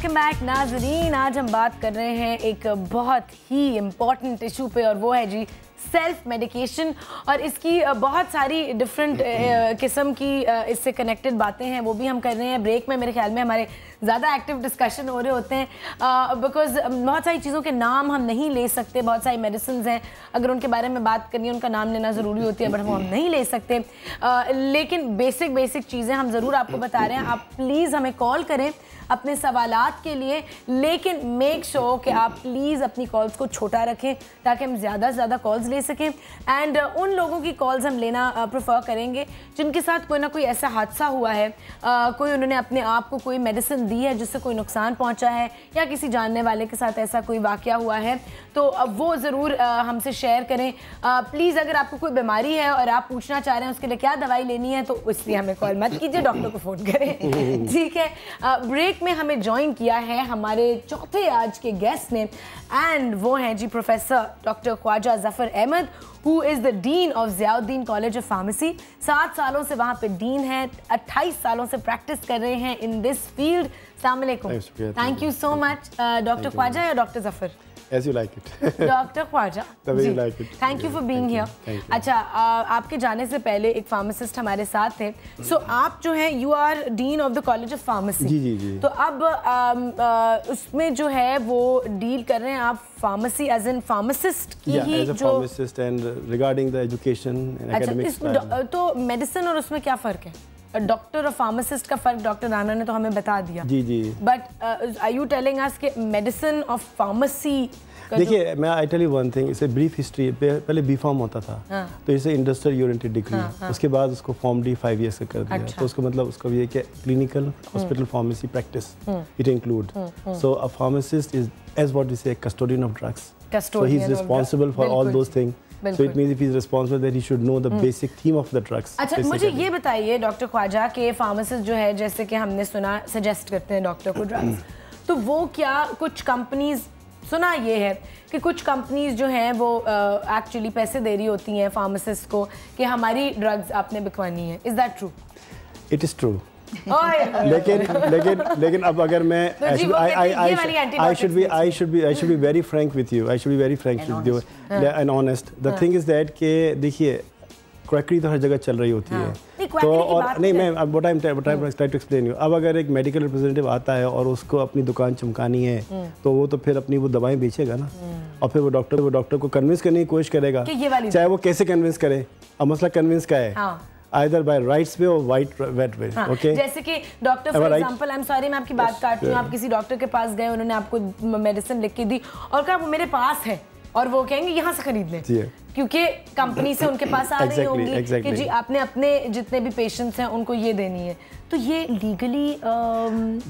Welcome back नाजरीन। आज हम बात कर रहे हैं एक बहुत ही इम्पॉर्टेंट इशू पे और वो है जी सेल्फ मेडिकेशन। और इसकी बहुत सारी डिफरेंट किस्म की इससे कनेक्टेड बातें हैं, वो भी हम कर रहे हैं। ब्रेक में मेरे ख्याल में हमारे ज़्यादा एक्टिव डिस्कशन हो रहे होते हैं बिकॉज बहुत सारी चीज़ों के नाम हम नहीं ले सकते। बहुत सारी मेडिसिन हैं, अगर उनके बारे में बात करनी है उनका नाम लेना ज़रूरी होती है, बट वो हम नहीं ले सकते। लेकिन बेसिक चीज़ें हम ज़रूर आपको बता रहे हैं। आप प्लीज़ हमें कॉल करें अपने सवालात के लिए, लेकिन मेक श्योर कि आप प्लीज़ अपनी कॉल्स को छोटा रखें ताकि हम ज़्यादा से ज़्यादा कॉल्स ले सकें। एंड उन लोगों की कॉल्स हम लेना प्रेफर करेंगे जिनके साथ कोई ना कोई ऐसा हादसा हुआ है, कोई उन्होंने अपने आप को कोई मेडिसिन दी है जिससे कोई नुकसान पहुंचा है, या किसी जानने वाले के साथ ऐसा कोई वाक़या हुआ है, तो वो ज़रूर हमसे शेयर करें। प्लीज़ अगर आपको कोई बीमारी है और आप पूछना चाह रहे हैं उसके लिए क्या दवाई लेनी है, तो इसलिए हमें कॉल मत कीजिए, डॉक्टर को फ़ोन करें। ठीक है। ब्रेक में हमें ज्वाइन किया है हमारे चौथे आज के गेस्ट ने, एंड वो हैं जी professor doctor Khwaja Zafar Ahmad, who is the dean of Ziauddin college of pharmacy. 7 सालों से वहाँ पे डीन है, 28 सालों से प्रैक्टिस कर रहे हैं इन दिस फील्ड। अस्सलाम वालेकुम। Thank you so much doctor Khwaja या doctor Zafar? As you like it. Doctor Khwaja, The way you like it. Thank you for being here. अच्छा, आपके जाने से पहले एक फार्मासिस्ट हमारे साथ थे। सो आप जो हैं you are dean of the college of pharmacy. जी। तो अब उसमें जो है वो डील कर रहे हैं आप फार्मेसी एज एन फार्मासिस्ट की ही as a जो pharmacist and regarding the education and academics. अच्छा, तो मेडिसिन और उसमें क्या फ़र्क है? डॉक्टर और फार्मासिस्ट का फ़र्क डॉक्टर राना ने तो हमें बता दिया। जी। But are you telling us कि मेडिसिन और फार्मेसी? देखिए, मैं I tell you one thing, इसे ब्रीफ हिस्ट्री। पहले बी फार्म होता था। तो इसे इंडस्ट्रियल ओरिएंटेड डिग्री, उसके बाद उसको फॉर्म डी 5 ईयर्स का कर दिया। तो उसका मतलब उसका ये कि clinical hospital pharmacy practice it include. So a pharmacist is as what we say custodian of drugs. So he is responsible for all those things. So it means if he is responsible, that he should know the basic theme of the drugs. अच्छा, मुझे ये बताइए doctor Khwaja के pharmacist जो है, जैसे कि हमने सुना सजेस्ट करते हैं डॉक्टर को ड्रग्स, तो वो क्या कुछ कंपनीज, सुना ये है कि कुछ कंपनीज जो हैं वो एक्चुअली पैसे दे रही होती हैं फार्मासिस्ट को कि हमारी ड्रग्स आपने बिकवानी है। Is that true? It is true. लेकिन अब अगर मैं I should be very frank with you. I should be very frank with you and honest. The thing is that कि देखिए क्रैकरी तो हर जगह चल रही होती है। तो और नहीं, मैं what I'm trying to explain you. अब अगर एक मेडिकल रिप्रेजेंटेटिव आता है और उसको अपनी दुकान चमकानी है, तो वो तो फिर अपनी वो दवाएं बेचेगा ना, और फिर वो डॉक्टर को कन्विंस करने की कोशिश करेगा, चाहे वो कैसे कन्विंस करे। अब मसला कन्विंस का है, either by rights way or wet way. Okay? जैसे कि doctor for example, I am sorry मैं आपकी बात काट रही हूँ, आप किसी डॉक्टर के पास गए, उन्होंने आपको मेडिसिन लिख के दी और कहा वो मेरे पास है, और वो कहेंगे यहाँ से खरीद लें क्योंकि कंपनी से उनके पास आ रही होंगी कि जी आपने अपने जितने भी पेशेंट्स हैं उनको ये देनी है। तो ये लीगली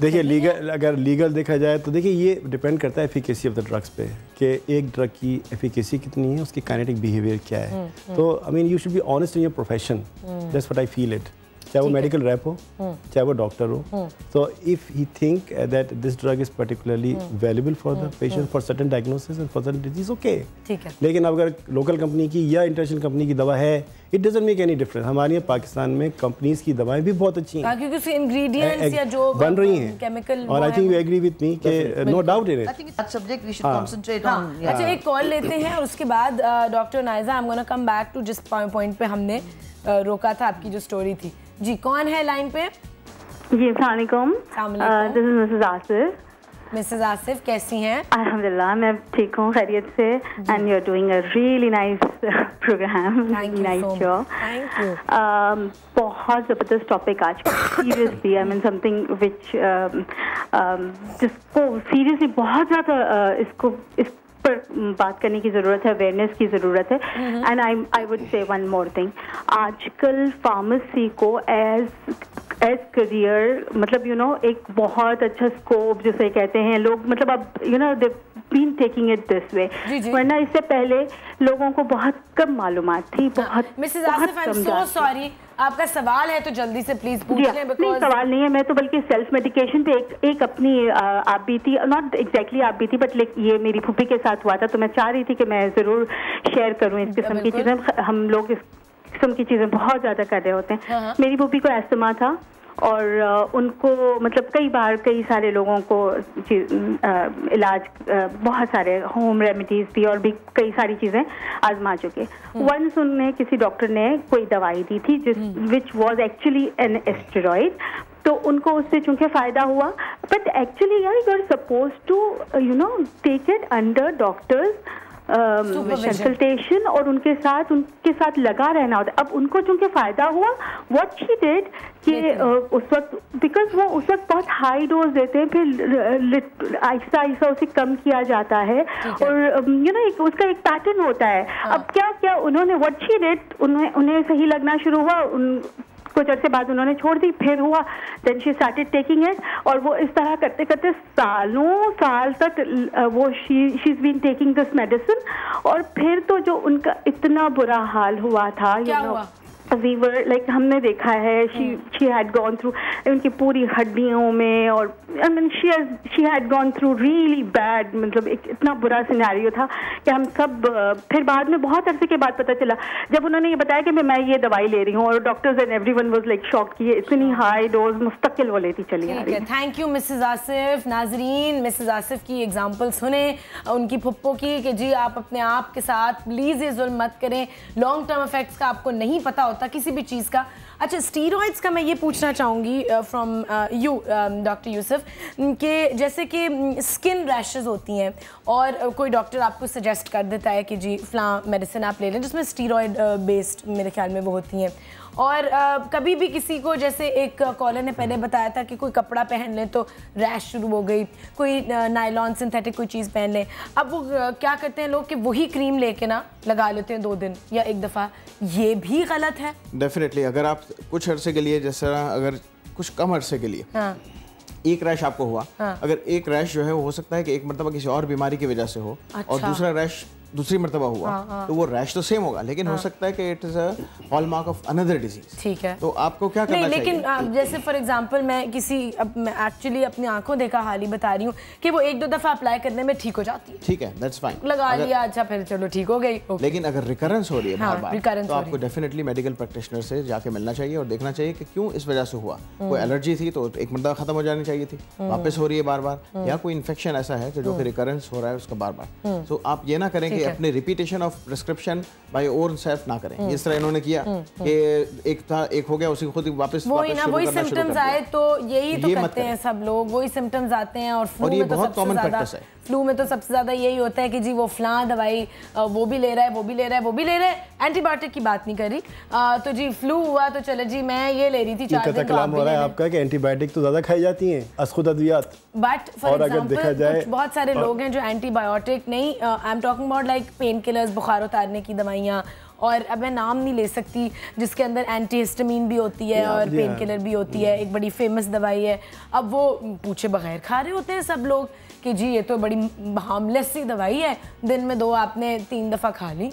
देखिए, अगर लीगल देखा जाए तो देखिए ये डिपेंड करता है एफिकेसी ऑफ द ड्रग्स पे, कि एक ड्रग की एफिकेसी कितनी है, उसकी काइनेटिक बिहेवियर क्या है। तो I mean you should be honest in your profession, that's what I feel it. चाहे वो मेडिकल रैप हो, चाहे वो डॉक्टर हो। तो if he think that this drug is particularly valuable for the patient for certain diagnosis and for certain disease, okay, ठीक है। लेकिन अगर लोकल कंपनी की या इंटरनेशनल कंपनी की दवा है, it doesn't make any difference. हमारे यहाँ पाकिस्तान में कंपनीज की दवाएं भी बहुत अच्छी हैं क्योंकि उसके इंग्रेडिएंट्स या जो बन रही हैं केमिकल, और I think you agree with me कि no doubt in it. I think that subject we should concentrate on. अच्छा, एक कॉल लेते हैं और उसके बाद doctor Naiza, I am gonna come back to जिस पॉइंट पे हमने रोका था आपकी जो स्टोरी थी। जी, कौन है लाइन पे? जी, अस्सलाम वालेकुम। This is Mrs Asif. Mrs Asif, कैसी हैं? अल्हम्दुलिल्लाह, मैं ठीक हूँ, खैरियत से। And you are doing a really nice program, nice show. Thank you. बहुत ज़बरदस्त टॉपिक आज, seriously I mean something which जिसको सीरियसली बहुत ज़्यादा इस पर बात करने की ज़रूरत है, अवेयरनेस की ज़रूरत है। And I would say one more thing, आजकल फार्मेसी को एज करियर, मतलब यू नो एक बहुत अच्छा स्कोप जिसे कहते हैं लोग, मतलब अब you know they been taking it this way, वरना इससे पहले लोगों को बहुत कम मालूमात थी। बहुत Mrs Asif, I am so sorry, आपका सवाल है तो जल्दी से प्लीज पूछ लें। नहीं, सवाल नहीं है, मैं तो बल्कि सेल्फ मेडिकेशन पे एक अपनी आप बीती, नॉट एग्जैक्टली आप बीती, बट ये मेरी फूफी के साथ हुआ था, तो मैं चाह रही थी कि मैं ज़रूर शेयर करूँ इस किस्म की चीज़ें। हम लोग इस किस्म की चीज़ें बहुत ज़्यादा कर रहे होते हैं। मेरी फूफी को एस्थमा था और उनको मतलब कई बार कई सारे लोगों को इलाज बहुत सारे होम रेमेडीज भी और भी कई सारी चीज़ें आजमा चुके। वंस उन्हें किसी डॉक्टर ने कोई दवाई दी थी which was actually an steroid, तो उनको उससे चूंकि फ़ायदा हुआ, बट एक्चुअली यार you are suppose to you know take it under doctor's consultation और उनके साथ लगा रहना होता है। अब उनको चूंकि फ़ायदा हुआ, व्हाट शी डिड कि उस वक्त बिकॉज वो उस वक्त बहुत हाई डोज देते हैं, फिर आहिस्ता आहिस्ता उसे कम किया जाता है और यू नो उसका एक पैटर्न होता है। अब क्या उन्होंने व्हाट शी डिड, उन्हें सही लगना शुरू हुआ, कुछ अर्से बाद उन्होंने छोड़ दी, फिर हुआ then she started taking it, और वो इस तरह करते करते सालों साल तक वो she is been taking this medicine. और फिर तो जो उनका इतना बुरा हाल हुआ था, you know we were like हमने देखा है she had gone through उनकी पूरी हड्डियों में, और I mean she had gone through really bad, मतलब एक इतना बुरा सिनेरियो था कि हम सब फिर बाद में बहुत अरसे के बाद पता चला जब उन्होंने ये बताया कि मैं ये दवाई ले रही हूँ, और doctors and everyone was like shocked कि ये इतनी हाई डोज मुस्तकिल वो लेती चली आ रही है। Thank you Mrs Asif. नाजरीन, मिसेस आसिफ की एग्जांपल सुने उनकी फुप्पो की कि जी आप अपने आप के साथ प्लीज़ ये जुल्म मत करें, लॉन्ग टर्म इफेक्ट्स का आपको नहीं पता होता किसी भी चीज़ का। अच्छा, स्टीरॉइड्स का मैं ये पूछना चाहूँगी फ्रॉम यू डॉक्टर यूसुफ कि जैसे कि स्किन रैशेस होती हैं और कोई डॉक्टर आपको सजेस्ट कर देता है कि जी फ़लाँ मेडिसिन आप ले लें जिसमें स्टीरॉइड बेस्ड मेरे ख्याल में वो होती हैं, और कभी भी किसी को, जैसे एक कॉलर ने पहले बताया था कि कोई कपड़ा पहन लें तो रैश शुरू हो गई, कोई नायलॉन सिंथेटिक कोई चीज़ पहन लें, अब वो क्या करते हैं लोग कि वही क्रीम लेके ना लगा लेते हैं 2 दिन या एक दफ़ा, ये भी गलत है? डेफिनेटली, अगर आप कुछ अरसे के लिए, जैसे अगर कुछ कम अरसे के लिए एक रैश आपको हुआ, अगर एक रैश जो है वो हो सकता है कि एक मरतबा किसी और बीमारी की वजह से हो, और दूसरा रैश दूसरी मरतबा हुआ, तो वो रैश तो सेम होगा, लेकिन हो सकता है कि it is a hallmark of another disease. ठीक है, तो आपको क्या करना चाहिए? लेकिन जैसे फॉर एग्जांपल मैं एक्चुअली अपनी आंखों देखा हाल ही बता रही हूँ कि वो 1-2 दफा अप्लाई करने में ठीक हो जाती है, ठीक है, दैट्स फाइन, लगा लिया, अच्छा फिर चलो ठीक हो गई। लेकिन अगर रिकरेंस हो रही है बार-बार, तो आपको डेफिनेटली मेडिकल प्रैक्टिशनर से जाके मिलना चाहिए और देखना चाहिए कि क्यों इस वजह से हुआ। कोई एलर्जी थी तो एक मरतबा खत्म हो जानी चाहिए थी, वापस हो रही है बार बार, या कोई इन्फेक्शन ऐसा है जो कि रिकरेंस हो रहा है उसका बार बार, तो आप ये ना करें कि अपने repetition of prescription by own self ना करें। इस तरह इन्होंने किया कि एक हो गया, उसी खुद ही वापस वही सिम्टम्स आए तो यही तो करते हैं सब लोग, वही सिम्टम्स आते हैं। और फ्लू में तो सबसे ज्यादा, फ्लू में तो सबसे ज्यादा यही होता है कि जी वो फलां दवाई वो भी ले रहा है, वो भी ले रहा है, वो भी ले रहा है, एंटीबायोटिक की बात नहीं करी, तो जी फ्लू हुआ तो चले जी मैं ये ले रही थी 4 दिन, कलाम हो रहा है आपका कि एंटीबायोटिक तो ज्यादा खाई जाती हैं असखुद अद्वियात, बट फॉर एग्जांपल बहुत सारे लोग हैं जो एंटीबायोटिक नहीं, I am talking about like pain killers, बुखार उतारने की दवाइयाँ, और अब मैं नाम नहीं ले सकती, जिसके अंदर एंटीहिस्टामीन भी होती है और पेन किलर भी होती है, एक बड़ी फेमस दवाई है। अब वो पूछे बगैर खा रहे होते हैं सब लोग कि जी ये तो बड़ी हार्मलेस सी दवाई है, दिन में 2 आपने 3 दफ़ा खा ली,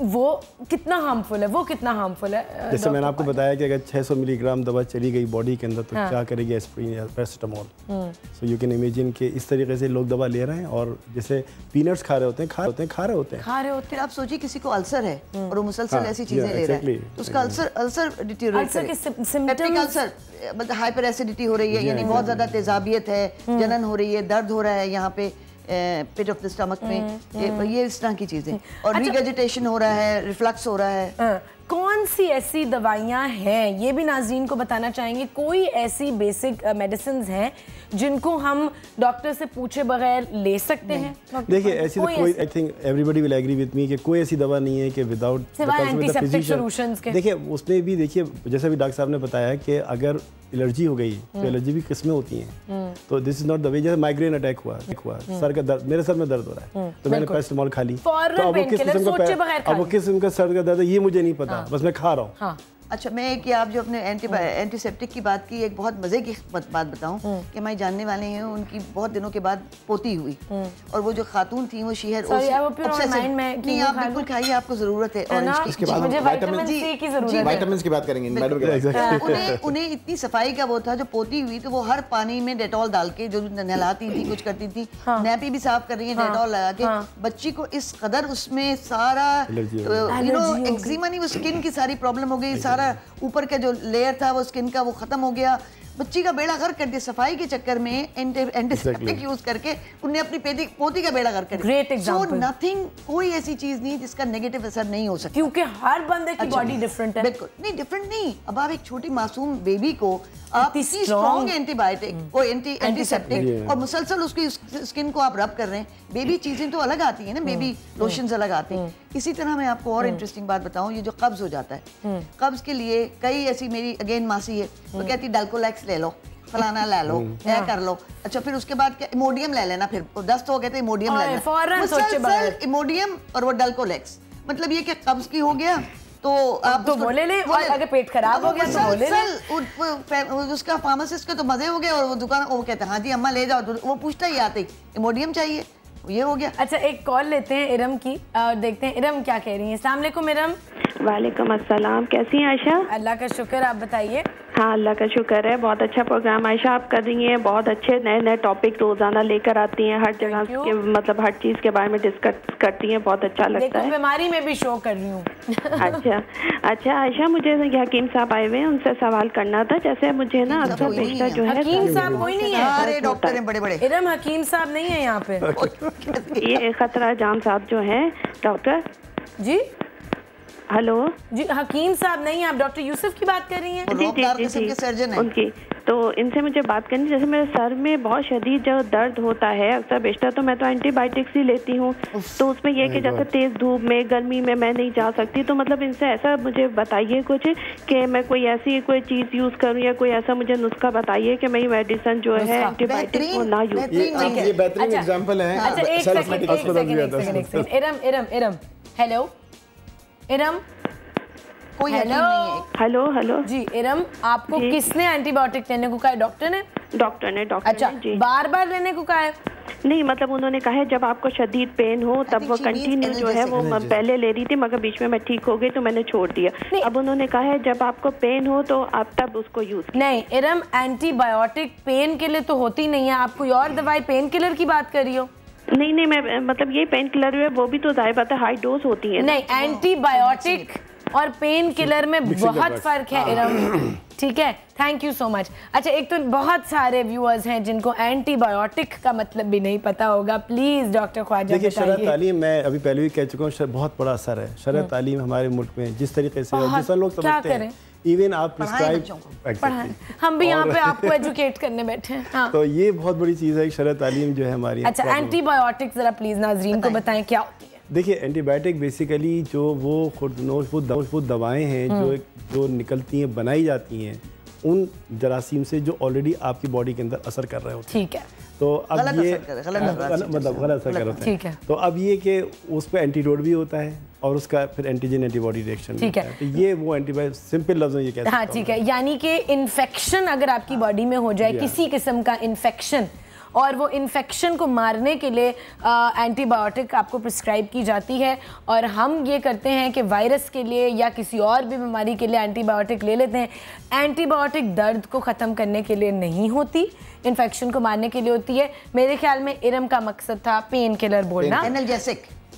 वो कितना हार्मफुल है, वो कितना हार्मफुल है? जैसे मैंने आपको बताया कि अगर 600 मिलीग्राम दवा चली गई बॉडी के अंदर तो क्या करेगी एस्प्रिन या paracetamol. So you can imagine कि इस तरीके से लोग दवा ले रहे हैं, और जैसे पीनट्स खा रहे होते हैं, खा रहे होते हैं। आप सोचिए किसी को अल्सर है और वो मुसलसल ऐसी चीजें ले रहा है, तो उसका अल्सर डिटीरियोरेट करेगा, अल्सर मतलब हाइपर एसिडिटी हो रही है, यानी बहुत ज्यादा तेजाबियत है, जनन हो रही है, दर्द हो रहा है यहाँ पे पिट ऑफ द स्टमक में, ये इस तरह की चीजें, और रिगर्जिटेशन हो रहा है, रिफ्लक्स हो रहा है। कौन सी ऐसी दवाइयाँ हैं, ये भी नाज़रीन को बताना चाहेंगे, कोई ऐसी बेसिक मेडिसिन हैं जिनको हम डॉक्टर से पूछे बगैर ले सकते हैं? देखिए ऐसी तो कोई, I think everybody will agree with me कि कोई ऐसी दवा नहीं है कि विदाउट सॉल्यूशंस के। देखिए उसमें भी देखिए जैसा भी डॉक्टर साहब ने बताया कि अगर एलर्जी हो गई तो एलर्जी भी किस्में होती हैं, तो this is not the way. जैसे माइग्रेन अटैक हुआ सर का दर्द, मेरे सर में दर्द हो रहा है तो मैंने पैरासिटामोल खा ली, तो अब वो किस किस्म का सर का दर्द है ये मुझे नहीं पता, बस मैं खा रहा हूँ। अच्छा, मैं एक आप जो अपने एंटीसेप्टिक की बात की, एक बहुत मजे की बात बताऊं कि हमारे जानने वाले हैं, उनकी बहुत दिनों के बाद पोती हुई, और वो जो खातून थी वो शी हैड नहीं, आप बिल्कुल खाइए, आपको जरूरत है ऑरेंज की, इसके बाद विटामिन की बात करेंगे मैडम। उन्हें इतनी सफाई का वो था, जो पोती हुई तो वो हर पानी में डेटॉल डाल के जो नहलाती थी, कुछ करती थी, नैपी भी साफ कर रही है डेटॉल लगा के, बच्ची को इस कदर उसमें सारा एक्जिमा नहीं, वो स्किन की सारी प्रॉब्लम हो गई, सारा सारा ऊपर का जो लेयर था वो स्किन का वो खत्म हो गया, बच्ची का बेड़ा गर्क कर दिया सफाई के चक्कर में, एंटीसेप्टिक यूज करके उन्हें अपनी पोती का बेड़ा गर्क कर दिया। Great example. सो नथिंग, कोई ऐसी चीज नहीं जिसका नेगेटिव असर नहीं हो सकता, क्योंकि हर बंदे की बॉडी डिफरेंट है। बिल्कुल नहीं, डिफरेंट नहीं। अब आप एक छोटी मासूम बेबी को आप इतनी स्ट्रॉन्ग एंटीबायोटिक और एंटीसेप्टिक और मुसलसल उसकी स्किन को आप रब कर रहे हैं, बेबी चीजें तो अलग आती है ना, बेबी लोशंस अलग आते हैं। इसी तरह मैं आपको और इंटरेस्टिंग बात बताऊं, ये जो कब्ज हो जाता है, कब्ज के लिए कई ऐसी, मेरी अगेन मासी है वो कहती डाल्कोलेक्स ले लो, फलाना ले लो, क्या कर लो, अच्छा फिर उसके बाद इमोडियम ले लेना, फिर दस्त हो गए तो इमोडियम ले लेना, मुसलसल इमोडियम और वो डाल्कोलेक्स। मतलब ये कि कब्ज की हो गया तो आप तो बोले ले, और अगर पेट खराब हो गया तो बोले ले। उसका फार्मासिस्ट के तो मजे हो गए और वो दुकान वो कहते हैं हाँ जी अम्मा ले जाओ, वो पूछता ही आते इमोडियम चाहिए, ये हो गया। अच्छा एक कॉल लेते हैं इरम की और देखते हैं इरम क्या कह रही हैं। अस्सलाम वालेकुम इरम। वालेकुम अस्सलाम, कैसी हैं आयशा? अल्लाह का शुक्र, आप बताइए। हाँ अल्लाह का शुक्र है, बहुत अच्छा प्रोग्राम आयशा आप कर रही हैं, बहुत अच्छे नए नए टॉपिक रोजाना लेकर आती हैं, हर जगह के मतलब हर चीज़ के बारे में डिस्कस करती हैं, बहुत अच्छा लगता है। बीमारी में भी शो कर रही हूँ। अच्छा आयशा, मुझे हकीम साहब आए हुए हैं, उनसे सवाल करना था। जैसे मुझे ना अक्सर पेशा जो है, हकीम साहब कोई नहीं है, अरे डॉक्टर हैं बड़े बड़े। इरम हकीम साहब नहीं है यहाँ पे। ये खतरा जान साहब जो है डॉक्टर जी। हेलो जी, हकीम साहब नहीं है, आप डॉक्टर यूसुफ की बात कर रही हैं? जी सर्जन है उनकी। तो इनसे मुझे बात करनी, जैसे मेरे सर में बहुत शदीद जो दर्द होता है अक्सर बेशतर, तो मैं तो एंटीबायोटिक्स ही लेती हूँ, तो उसमें यह कि जैसे तेज धूप में गर्मी में मैं नहीं जा सकती, तो मतलब इनसे ऐसा मुझे बताइए कुछ कि मैं कोई ऐसी कोई चीज़ यूज़ करूँ या कोई ऐसा मुझे नुस्खा बताइए कि मैं मेडिसिन जो है एंटीबायोटिक को ना यूज। ये बेहतरीन एग्जाम्पल है। अच्छा एक सेकंड, इरम हेलो इरम, कोई हेलो हेलो हेलो जी इरम, आपको किसने एंटीबायोटिक लेने को कहा है? डॉक्टर ने? डॉक्टर ने अच्छा जी। बार बार लेने को कहा है? नहीं, मतलब उन्होंने कहा है जब आपको शदीद पेन हो तब वो कंटिन्यू जो है वो पहले ले रही थी, मगर बीच में मैं ठीक हो गई तो मैंने छोड़ दिया। अब उन्होंने कहा है जब आपको पेन हो तो आप तब उसको यूज। नहीं इरम, एंटीबायोटिक पेन के लिए तो होती नहीं है, आप कोई और दवाई पेन किलर की बात कर रही हो? नहीं मैं मतलब ये पेन किलर है वो भी तो जाहिर बात है हाई डोज होती है। नहीं, एंटीबायोटिक और पेन किलर में बहुत फर्क है इरम, ठीक है। Thank you so much. अच्छा एक तो बहुत सारे व्यूअर्स हैं जिनको एंटीबायोटिक का मतलब भी नहीं पता होगा, प्लीज डॉक्टर ख्वाजा देखिए शरअ तालीम, मैं अभी पहले भी कह चुका हूँ, बहुत बड़ा असर है शरअ तालीम हमारे मुल्क में, जिस तरीके से जिस लोग समझते हैं, इवन आप प्रिस्क्राइब, हम भी यहाँ पे आपको एजुकेट करने बैठे हैं। हाँ। तो ये बहुत बड़ी चीज़ है शरअ तालीम जो है हमारी। अच्छा एंटीबायोटिक जरा प्लीज नाज़रीन को बताएं क्या होती है? देखिए एंटीबायोटिक बेसिकली जो वो खुद दवाएं हैं जो निकलती हैं, बनाई जाती हैं उन जरासीम से जो ऑलरेडी आपकी बॉडी के अंदर असर कर रहे होते हैं। ठीक है। तो अब ये मतलब गलत असर कर रहे होते हैं। तो अब ये कि उस पर एंटीडोट भी होता है और उसका फिर एंटीजन एंटीबॉडी रिएक्शन। ठीक है। तो ये वो एंटीबायोटिक सिंपल लफ्ज़ में ये कहते हैं। हाँ ठीक है, यानी कि इन्फेक्शन अगर आपकी बॉडी में हो जाए, किसी किस्म का इन्फेक्शन, और वो इन्फेक्शन को मारने के लिए एंटीबायोटिक आपको प्रिस्क्राइब की जाती है। और हम ये करते हैं कि वायरस के लिए या किसी और भी बीमारी के लिए एंटीबायोटिक ले लेते हैं। एंटीबायोटिक दर्द को ख़त्म करने के लिए नहीं होती, इन्फेक्शन को मारने के लिए होती है। मेरे ख्याल में इरम का मकसद था पेन किलर बोलना,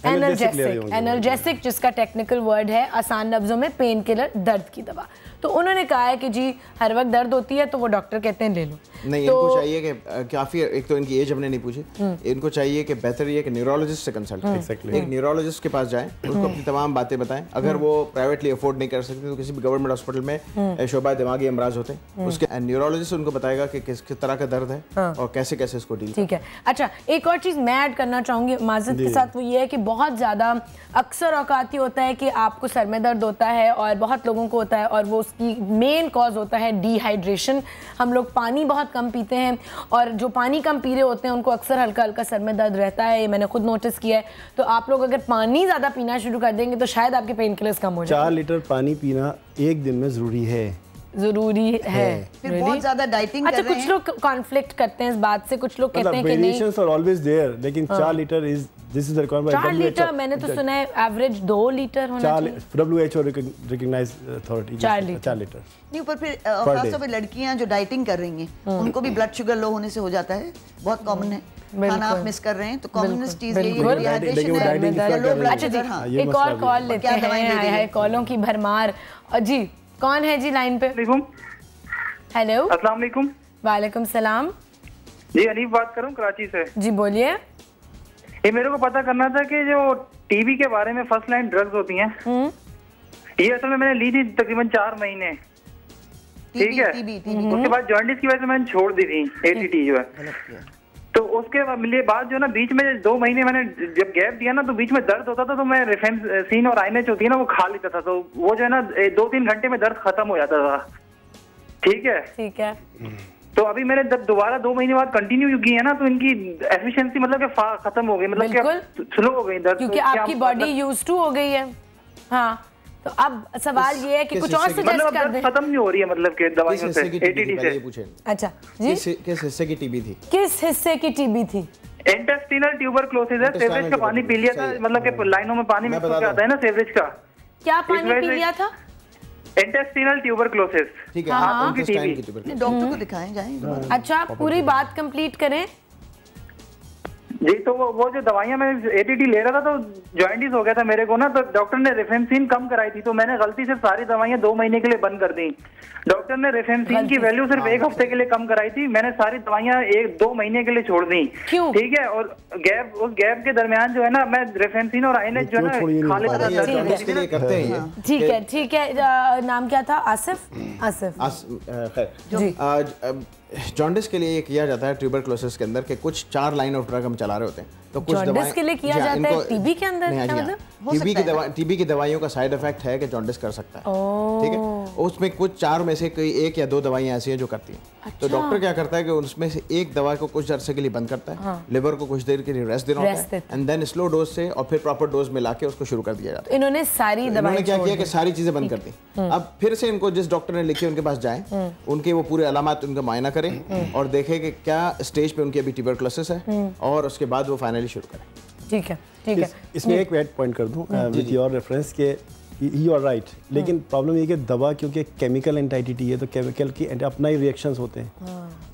एनर्जेसिक जिसका टेक्निकल वर्ड है, आसान लफ्ज़ों में पेन किलर, दर्द की दवा। तो उन्होंने कहा है कि जी हर वक्त दर्द होती है तो वो डॉक्टर कहते हैं ले लो। नहीं तो इनको चाहिए कि काफ़ी, एक तो इनकी एज हमने नहीं पूछी, इनको चाहिए कि बेहतर ये कि न्यूरोलॉजिस्ट से कंसल्ट करें। एक न्यूरोलॉजिस्ट के पास जाएं, उसको अपनी तमाम बातें बताएं। अगर वो प्राइवेटली अफोर्ड नहीं कर सकते तो किसी भी गवर्नमेंट हॉस्पिटल में शोबा दिमागी अमराज होते हैं, उसके न्यूरोलॉजिस्ट उनको बताएगा कि किस तरह का दर्द है और कैसे कैसे इसको डील। ठीक है। अच्छा एक और चीज़ मैं ऐड करना चाहूँगी माज़रत के साथ, वो ये है कि बहुत ज़्यादा अक्सर औकात होता है कि आपको सर में दर्द होता है और बहुत लोगों को होता है, और वो उसकी मेन कॉज होता है डिहाइड्रेशन। हम लोग पानी बहुत कम पीते हैं और जो पानी कम पी रहे होते हैं उनको अक्सर हल्का हल्का सर में दर्द रहता है, ये मैंने खुद नोटिस किया है। तो आप लोग अगर पानी ज़्यादा पीना शुरू कर देंगे तो शायद आपके पेन किलर्स कम हो जाए। 4 लीटर पानी पीना एक दिन में ज़रूरी है। फिर बहुत ज़्यादा डाइटिंग कर रहे हैं। कुछ लोग कॉन्फ्लिक्ट करते हैं इस बात से, कुछ लोग कहते हैं कि नहीं, वेरिएशंस आर ऑलवेज देयर, लेकिन 4 litre is this is the requirement. 4 litre मैंने तो सुना है एवरेज 2 लीटर होना चाहिए। WHO रिकॉग्नाइज अथॉरिटी 4 लीटर नहीं। पर फिर खासतौर पे लड़कियां जो डाइटिंग कर रही हैं उनको भी ब्लड शुगर लो होने से हो जाता है, बहुत कॉमन है। खाना आप मिस कर रहे हैं तो कॉमन चीज यही है, डिहाइड्रेशन है। अच्छा जी एक और कॉल लेते हैं, कॉलों की भरमार। जी कौन है जी लाइन पे? हेलो, अस्सलाम वालेकुम। वालेकुम सलाम जी, अनीफ बात कर रहा हूँ कराची से। जी बोलिए। ये मेरे को पता करना था कि जो टीबी के बारे में फर्स्ट लाइन ड्रग्स होती हैं, ये असल में मैंने ली थी तकरीबन 4 महीने, ठीक है। उसके बाद जॉन्डिस की वजह से मैंने छोड़ दी थी एटीटी जो है। तो उसके बाद जो ना बीच में 2 महीने मैंने जब गैप दिया ना, तो बीच में दर्द होता था, तो मैं रिफेंसिन और आइनेच होती है ना, वो खा लेता था, तो वो जो है ना 2-3 घंटे में दर्द खत्म हो जाता था, ठीक है। ठीक है। तो अभी मैंने जब दोबारा 2 महीने बाद कंटिन्यू की है ना, तो इनकी एफिशिएंसी मतलब कि खत्म हो गई, मतलब कि स्लो हो गई दर्द, क्योंकि आपकी बॉडी यूज्ड टू हो गई है। हाँ, तो अब सवाल ये है कि कुछ और सजेस्ट कर दें। खत्म नहीं हो रही है मतलब कि दवाइयों से, एटीटी से। पूछे। अच्छा जी, किस हिस्से की टीबी थी? किस हिस्से की टीबी थी? इंटेस्टिनल ट्यूबरक्लोसिस है। सीवरेज का पानी पी लिया था, मतलब कि लाइनों में पानी मिक्स होकर आता है ना सीवरेज का। क्या पानी पी लिया था? इंटेस्टिनल ट्यूबरक्लोसिस, ठीक है। हाथों की टीबी। डॉक्टर को दिखाएं जाएं। अच्छा, पूरी बात कंप्लीट करें जी। तो वो जो दवाइयां मैं एटीटी ले रहा था, तो जॉइंटिस हो गया था मेरे को ना, तो डॉक्टर ने रिफेंसिन कम कराई थी, तो मैंने गलती से सारी दवाइयां 2 महीने के लिए बंद कर दी। डॉक्टर ने रिफेंसिन की वैल्यू सिर्फ 1 हफ्ते के लिए कम कराई थी, मैंने सारी दवाइयां 1-2 महीने के लिए छोड़ दी। क्यों? ठीक है। और उस गैप के दरमियान जो है ना, मैं रिफेंसिन और आइनेच जो है ना खा लेता था। ठीक है, ठीक है। नाम क्या था? आसिफ। जॉन्डिस के लिए किया जाता है ट्यूबरक्लोसिस के अंदर के कुछ 4 लाइन ऑफ ड्रग हम चला रहे होते हैं, तो कुछ जॉन्डिस के लिए किया जाता है, टीबी के अंदर क्या मतलब? टीबी की दवाइयों का साइड इफेक्ट है कि जॉन्डिस कर सकता है, ठीक है। उसमें कुछ 4 में से कोई 1 या 2 दवाइयां ऐसी हैं जो करती हैं। तो डॉक्टर क्या करता है कि उसमें से एक दवा को कुछ अरसे के लिए बंद करता है, लिवर को कुछ देर के लिए रेस्ट देना होता है, एंड देन स्लो डोज से और फिर प्रॉपर डोज में लाके उसको शुरू कर दिया जाता है। इन्होंने सारी दवाएं क्या किया कि सारी चीजें बंद कर दी। अब फिर से इनको जिस डॉक्टर ने लिखी उनके पास जाएं, उनके वो पूरे अलामात उनका मुआयना करें और देखें कि क्या स्टेज पे उनकी अभी ट्यूबरक्लोसिस है, और उसके बाद वो फाइनली शुरू करें। ठीक है, ठीक है। इसमें एक वेट पॉइंट कर दूं विद योर रेफरेंस के यू आर राइट, लेकिन प्रॉब्लम ये कि दवा क्योंकि केमिकल एंटाइटी है, तो केमिकल की अपना ही रिएक्शंस होते हैं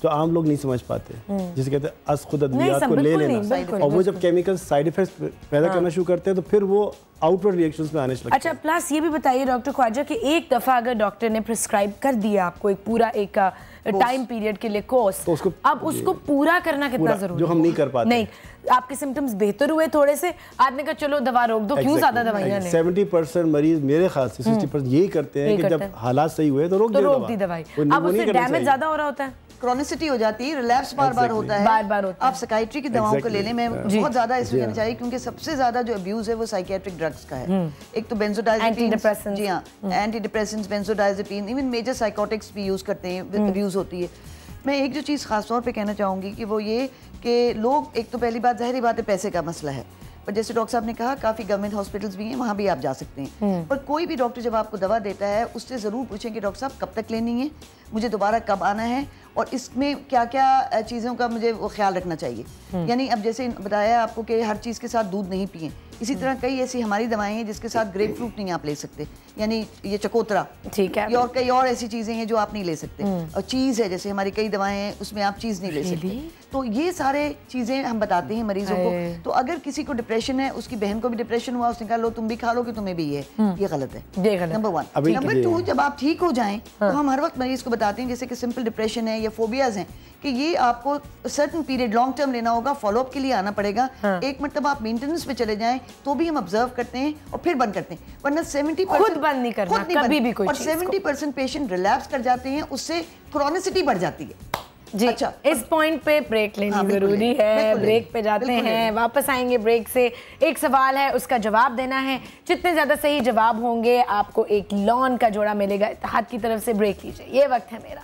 जो आम लोग नहीं समझ पाते, जिसे कहते हैं अस खुद अद्वियात को ले लेना, और वो जब केमिकल साइड इफेक्ट्स पैदा करना शुरू करते हैं, तो फिर वो आउटवर्ड रिएक्शंस में आने लगते हैं। अच्छा, प्लस ये भी बताइए डॉक्टर ख्वाजा कि एक दफ़ा अगर डॉक्टर ने प्रिस्क्राइब कर दिया आपको एक पूरा एक टाइम पीरियड के लिए कोर्स, तो अब उसको पूरा करना कितना जरूरी जो हम नहीं कर पाते। नहीं, आपके सिम्टम्स बेहतर हुए थोड़े से, आपने कहा चलो दवा रोक दो, क्यों ज्यादा दवाइयां लें? 70% मरीज मेरे ख्याल से 60% यही करते हैं कि जब हालात सही हुए तो रोक दी दवाई। अब उससे डैमेज ज्यादा हो रहा होता है, क्रॉनिसिटी हो जाती है, रिलैप्स बार-बार होता है, बार-बार होता है। आप साइकियाट्री की दवाओं को लेने में बहुत ज्यादा इसलिए कहना चाहिए क्योंकि सबसे ज्यादा जो अब्यूज है वो साइकियाट्रिक ड्रग्स का है। एक तो बेंजोडाइजेपिन, जी हाँ, anti depressants, benzodiazepine, even major psychotics भी यूज करते हैं, अब्यूज होती है। मैं एक जो चीज़ खास तौर पे कहना चाहूँगी कि वो ये कि लोग, एक तो पहली बात ज़ाहिर बात है पैसे का मसला है, पर जैसे डॉक्टर साहब ने कहा काफ़ी गवर्नमेंट हॉस्पिटल्स भी हैं, वहाँ भी आप जा सकते हैं। पर कोई भी डॉक्टर जब आपको दवा देता है उससे ज़रूर पूछें कि डॉक्टर साहब कब तक लेनी है, मुझे दोबारा कब आना है, और इसमें क्या क्या चीज़ों का मुझे वो ख्याल रखना चाहिए। यानी अब जैसे बताया आपको कि हर चीज़ के साथ दूध नहीं पिए, इसी तरह कई ऐसी हमारी दवाएं हैं जिसके साथ ग्रेप फ्रूट नहीं आप ले सकते, यानी ये चकोतरा, ठीक है, और कई और ऐसी चीज़ें हैं जो आप नहीं ले सकते, और चीज़ है जैसे हमारी कई दवाएं हैं उसमें आप चीज़ नहीं ले सकते। तो ये सारे चीज़ें हम बताते हैं मरीजों को। तो अगर किसी को डिप्रेशन है, उसकी बहन को भी डिप्रेशन हुआ, उसने कहा लो तुम भी खा लो कि तुम्हें भी है, ये गलत है, नंबर 1। नंबर 2, जब आप ठीक हो जाएं तो हम हर वक्त मरीज को बताते हैं जैसे कि सिंपल डिप्रेशन है या फोबियाज हैं कि ये आपको सर्टेन पीरियड लॉन्ग टर्म लेना होगा, फॉलोअप के लिए आना पड़ेगा। एक मतलब आप मेंटेनेंस पे चले जाएं तो भी हम ऑब्जर्व करते हैं और फिर बंद करते हैं, वरना 70% खुद बंद नहीं करना कभी भी कोई चीज, और 70% पेशेंट रिलैप्स कर जाते हैं, उससे क्रॉनिसिटी बढ़ जाती है। जी, अच्छा, इस पॉइंट पे ब्रेक लेनी जरूरी है। ब्रेक पे जाते हैं, वापस आएंगे ब्रेक से। एक सवाल है, उसका जवाब देना है, जितने ज्यादा सही जवाब होंगे आपको एक लॉन का जोड़ा मिलेगा इत्तेहाद की तरफ से। ब्रेक लीजिए, ये वक्त है मेरा।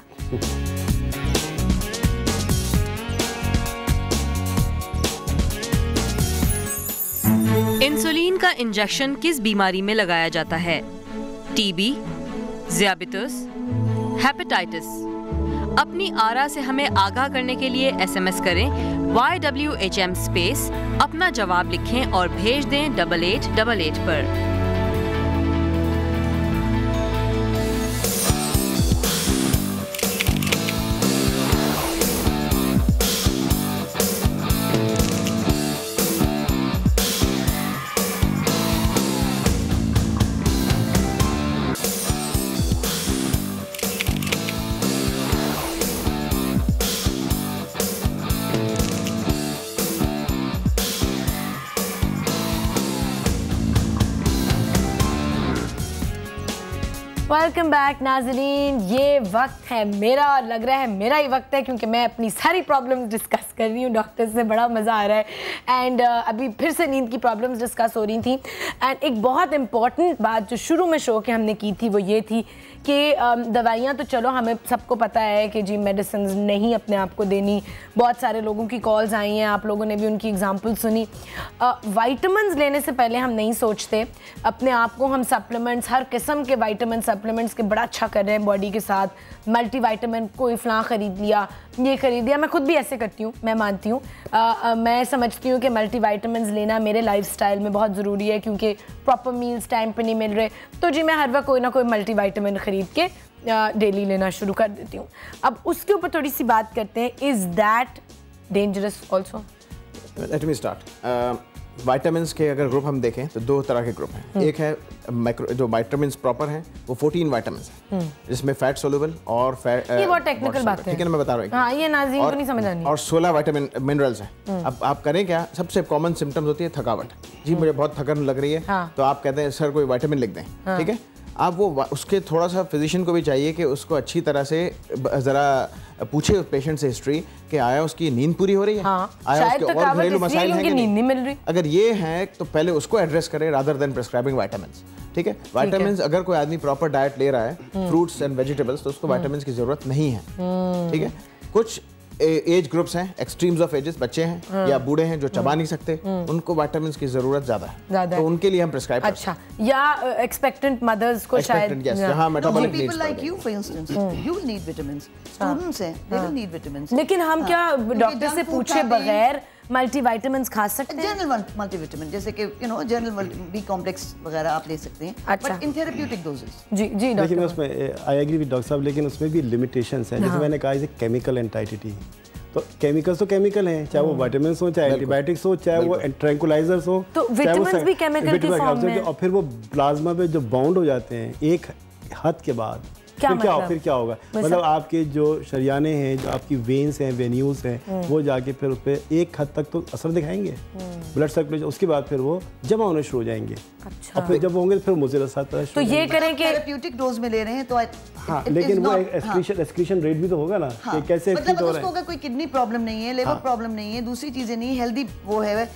इंसुलिन का इंजेक्शन किस बीमारी में लगाया जाता है? टीबी, ज़ियाबितस, हेपेटाइटिस? अपनी आरा से हमें आगाह करने के लिए SMS करें YWHM स्पेस, अपना जवाब लिखें और भेज दें 8888 पर। वेलकम बैक नाज़रीन। ये वक्त है मेरा, और लग रहा है मेरा ही वक्त है क्योंकि मैं अपनी सारी प्रॉब्लम्स डिस्कस कर रही हूँ डॉक्टर से। बड़ा मज़ा आ रहा है। एंड अभी फिर से नींद की प्रॉब्लम्स डिस्कस हो रही थी। एंड एक बहुत इंपॉर्टेंट बात जो शुरू में शो के हमने की थी वो ये थी कि दवाइयाँ तो चलो हमें सबको पता है कि जी मेडिसिन नहीं अपने आप को देनी। बहुत सारे लोगों की कॉल्स आई हैं, आप लोगों ने भी उनकी एग्जांपल सुनी। विटामिन्स लेने से पहले हम नहीं सोचते अपने आप को। हम सप्लीमेंट्स, हर किस्म के विटामिन सप्लीमेंट्स के बड़ा अच्छा कर रहे हैं बॉडी के साथ। मल्टी विटामिन कोई फ़लाँ ख़रीद लिया, ये खरीद लिया। मैं खुद भी ऐसे करती हूँ, मैं मानती हूँ। मैं समझती हूँ कि मल्टी विटामिन्स लेना मेरे लाइफस्टाइल में बहुत ज़रूरी है क्योंकि प्रॉपर मील्स टाइम पे नहीं मिल रहे। तो जी मैं हर वक्त कोई ना कोई मल्टी विटामिन ख़रीद के डेली लेना शुरू कर देती हूँ। अब उसके ऊपर थोड़ी सी बात करते हैं। Is that dangerous also? Let me start. Vitamins के अगर ग्रुप हम देखें तो दो तरह के ग्रुप हैं। एक है माइक्रो, जो विटामिन्स प्रॉपर हैं वो 14 विटामिन्स हैं, जिसमें फैट सोल्यूबल और फैट, ये बहुत टेक्निकल बात है, ठीक है ना, मैं बता रहा हूँ। हाँ, ये नाज़रीन को नहीं समझ आनी। और 16 विटामिन मिनरल्स हैं। अब आप करें क्या, सबसे कॉमन सिम्टम्स होती है थकावट। जी मुझे बहुत थकन लग रही है, तो आप कहते हैं सर कोई विटामिन लिख दें, ठीक है। आप वो उसके थोड़ा सा फिजिशियन को भी चाहिए कि उसको अच्छी तरह से ज़रा पूछे पेशेंट से हिस्ट्री कि आया उसकी नींद पूरी हो रही है, आया उसके और घरेलू मसाइल हैं कि नींद नहीं मिल रही। अगर ये है तो पहले उसको एड्रेस करें रादर देन प्रिस्क्राइबिंग विटामिन्स, ठीक है। विटामिन्स अगर कोई आदमी प्रॉपर डाइट ले रहा है, फ्रूट्स एंड वेजिटेबल्स, तो उसको विटामिन्स की ज़रूरत नहीं है, ठीक है। कुछ एज ग्रुप्स हैं, एक्सट्रीम्स ऑफ एजेस, बच्चे हैं या बूढ़े हैं जो चबा नहीं सकते, उनको विटामिन्स की जरूरत ज्यादा है, तो उनके लिए हम प्रिस्क्राइब करते हैं। अच्छा, या एक्सपेक्टेंट मदर्स को शायद, जहां metabolic needs, people like you for instance, you will need vitamins, students हैं, they will need vitamins। लेकिन हम क्या डॉक्टर से पूछे बगैर मल्टी विटामिन्स खा सकते हैं? जनरल मल्टीविटामिन जैसे कि you know general B complex वगैरह आप ले सकते हैं, बट इन थेरेप्यूटिक डोजेस। जी जी डॉक्टर। लेकिन उसमें आई एग्री विद डॉक्टर साहब, लेकिन उसमें भी लिमिटेशंस हैं। जैसे मैंने कहा इसे केमिकल एंटाइटी, तो केमिकल्स तो केमिकल हैं, चाहे वो विटामिन्स हो, चाहे एंटीबायोटिक्स हो, चाहे वो ट्रैंकुलाइजर्स हो, तो विटामिन्स भी केमिकल की फॉर्म में, और फिर वो प्लाज्मा पे जो बाउंड हो जाते हैं एक हद के बाद, फिर क्या होगा? मतलब आपके जो शरियाने हैं, जो आपकी वेन्स हैं, वेन्यूज हैं, वो जाके फिर उस पर एक हद तक तो असर दिखाएंगे, ब्लड सर्कुलेशन। उसके बाद फिर वो जमा होने शुरू हो जाएंगे। अच्छा। और फिर जब होंगे फिर मुझे साथ तो ये करें कि थेरेप्यूटिक डोज में ले रहे हैं तो हाँ, लेकिन वो एक्सक्रीशन रेट भी तो होगा ना, कि कैसे मतलब उसको अगर कोई किडनी प्रॉब्लम नहीं है, लिवर प्रॉब्लम नहीं है, दूसरी चीजें नहीं, हेल्दी वो है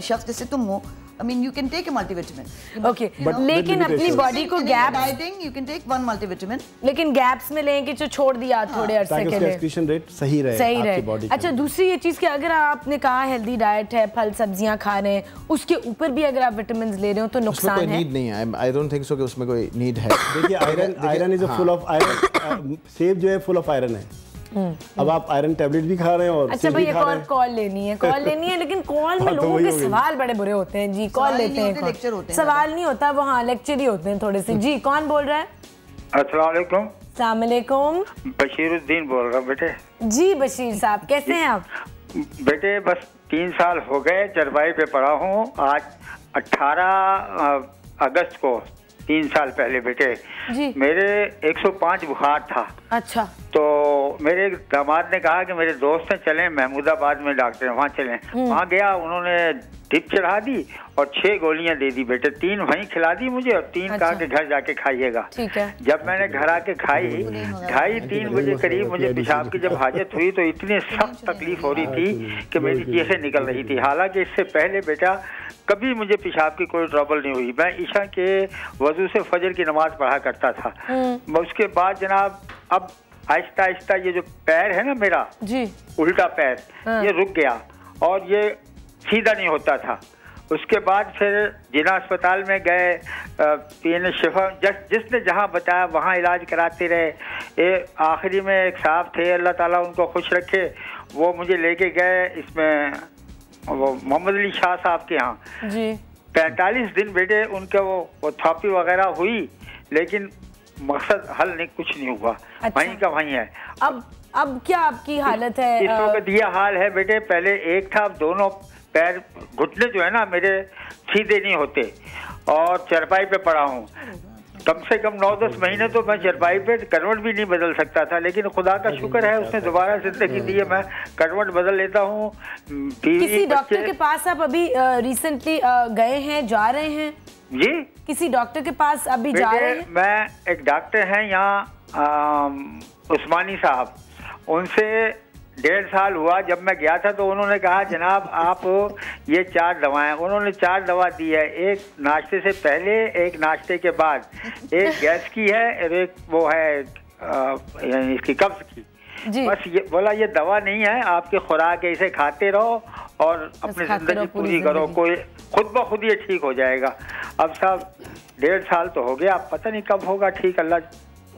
शख्स जैसे तुम हो, I mean, you can take a multivitamin. Okay, लेकिन अपनी बॉडी को gap, dieting you can take one multivitamin. लेकिन गैप्स में लें कि जो छोड़ दिया थोड़े अरसे के लिए, एक्सक्रीशन रेट सही रहे आपकी बॉडी। अच्छा, दूसरी ये चीज़ कि अगर आपने कहा हेल्दी डाइट है, फल सब्जियां खा रहे हैं, उसके ऊपर भी अगर आप विटामिन ले रहे हो तो नुकसान है? नीड नहीं है, आई डोंट थिंक सो कि उसमें कोई नीड है। देखिए iron is full of iron, सेब जो है फुल ऑफ आयरन है। अब आप आयरन टैबलेट भी खा रहे हैं और अच्छा भाई एक और कॉल लेनी है, लेकिन कॉल में लोगों के सवाल बड़े बुरे होते हैं जी। कॉल लेते हैं, सवाल नहीं होता वो, हाँ लेक्चर ही होते हैं थोड़े से। जी कौन बोल रहा है? अस्सलाम वालेकुम। अस्सलाम वालेकुम। बशीरुद्दीन बोल रहा हूँ बेटे। जी बशीर साहब, कैसे हैं आप? बेटे बस 3 साल हो गए चरवाई पे पड़ा हूँ। आज 18 अगस्त को 3 साल पहले बेटे जी। मेरे 105 बुखार था। अच्छा। तो मेरे दामाद ने कहा कि मेरे दोस्त हैं, चलें महमूदाबाद में डॉक्टर है, वहाँ चलें। वहाँ गया, उन्होंने ड्रिप चढ़ा दी और 6 गोलियां दे दी बेटे। 3 वहीं खिला दी मुझे और 3 कहा कि घर जाके खाइएगा। ठीक है। जब मैंने घर आके खाई 2:30-3 बजे करीब मुझे पेशाब की जब हाजत हुई तो इतनी सख्त तकलीफ हो रही थी कि मेरी चीखें निकल रही थी। हालांकि इससे पहले बेटा कभी मुझे पेशाब की कोई ट्रबल नहीं हुई। मैं ईशा के वजू से फजर की नमाज पढ़ा करता था। उसके बाद जनाब अब आहिस्ता आहिस्ता ये जो पैर है ना मेरा जी, उल्टा पैर, ये रुक गया और ये सीधा नहीं होता था। उसके बाद फिर जिना अस्पताल में गए, पीने शिफा जिसने जहाँ बताया वहाँ इलाज कराते रहे। आखिरी में एक साहब थे, अल्लाह ताला उनको खुश रखे, वो मुझे लेके गए इसमें वो मोहम्मद अली शाह साहब के यहाँ जी। 45 दिन बेटे उनके वो थेरेपी वगैरह हुई, लेकिन मकसद हल नहीं, कुछ नहीं हुआ। अच्छा। वहीं का वहीं है। अब क्या आपकी हालत है? इस वक्त ये हाल है बेटे, पहले एक था, अब दोनों पैर घुटने जो है ना मेरे सीधे नहीं होते और चरपाई पे पड़ा हूँ। कम से कम 9-10 महीने तो मैं चरपाई पे करवट भी नहीं बदल सकता था, लेकिन खुदा का शुक्र है उसने दोबारा जिंदगी दी है, मैं करवट बदल लेता हूँ। किसी डॉक्टर के पास आप अभी रिसेंटली गए हैं, जा रहे हैं? जी, किसी डॉक्टर के पास अभी जा रहे हैं? मैं एक डॉक्टर हैं यहाँ उस्मानी साहब, उनसे 1.5 साल हुआ। जब मैं गया था तो उन्होंने कहा जनाब आप ये 4 दवाएं, उन्होंने 4 दवा दी है, एक नाश्ते से पहले, एक नाश्ते के बाद, एक गैस की है और एक वो है इसकी कब्ज की। बस ये बोला ये दवा नहीं है, आपकी खुराक है, इसे खाते रहो और अपनी जिंदगी पूरी करो, कोई खुद ब खुद ये ठीक हो जाएगा। अब साहब 1.5 साल तो हो गया, अब पता नहीं कब होगा ठीक। अल्लाह।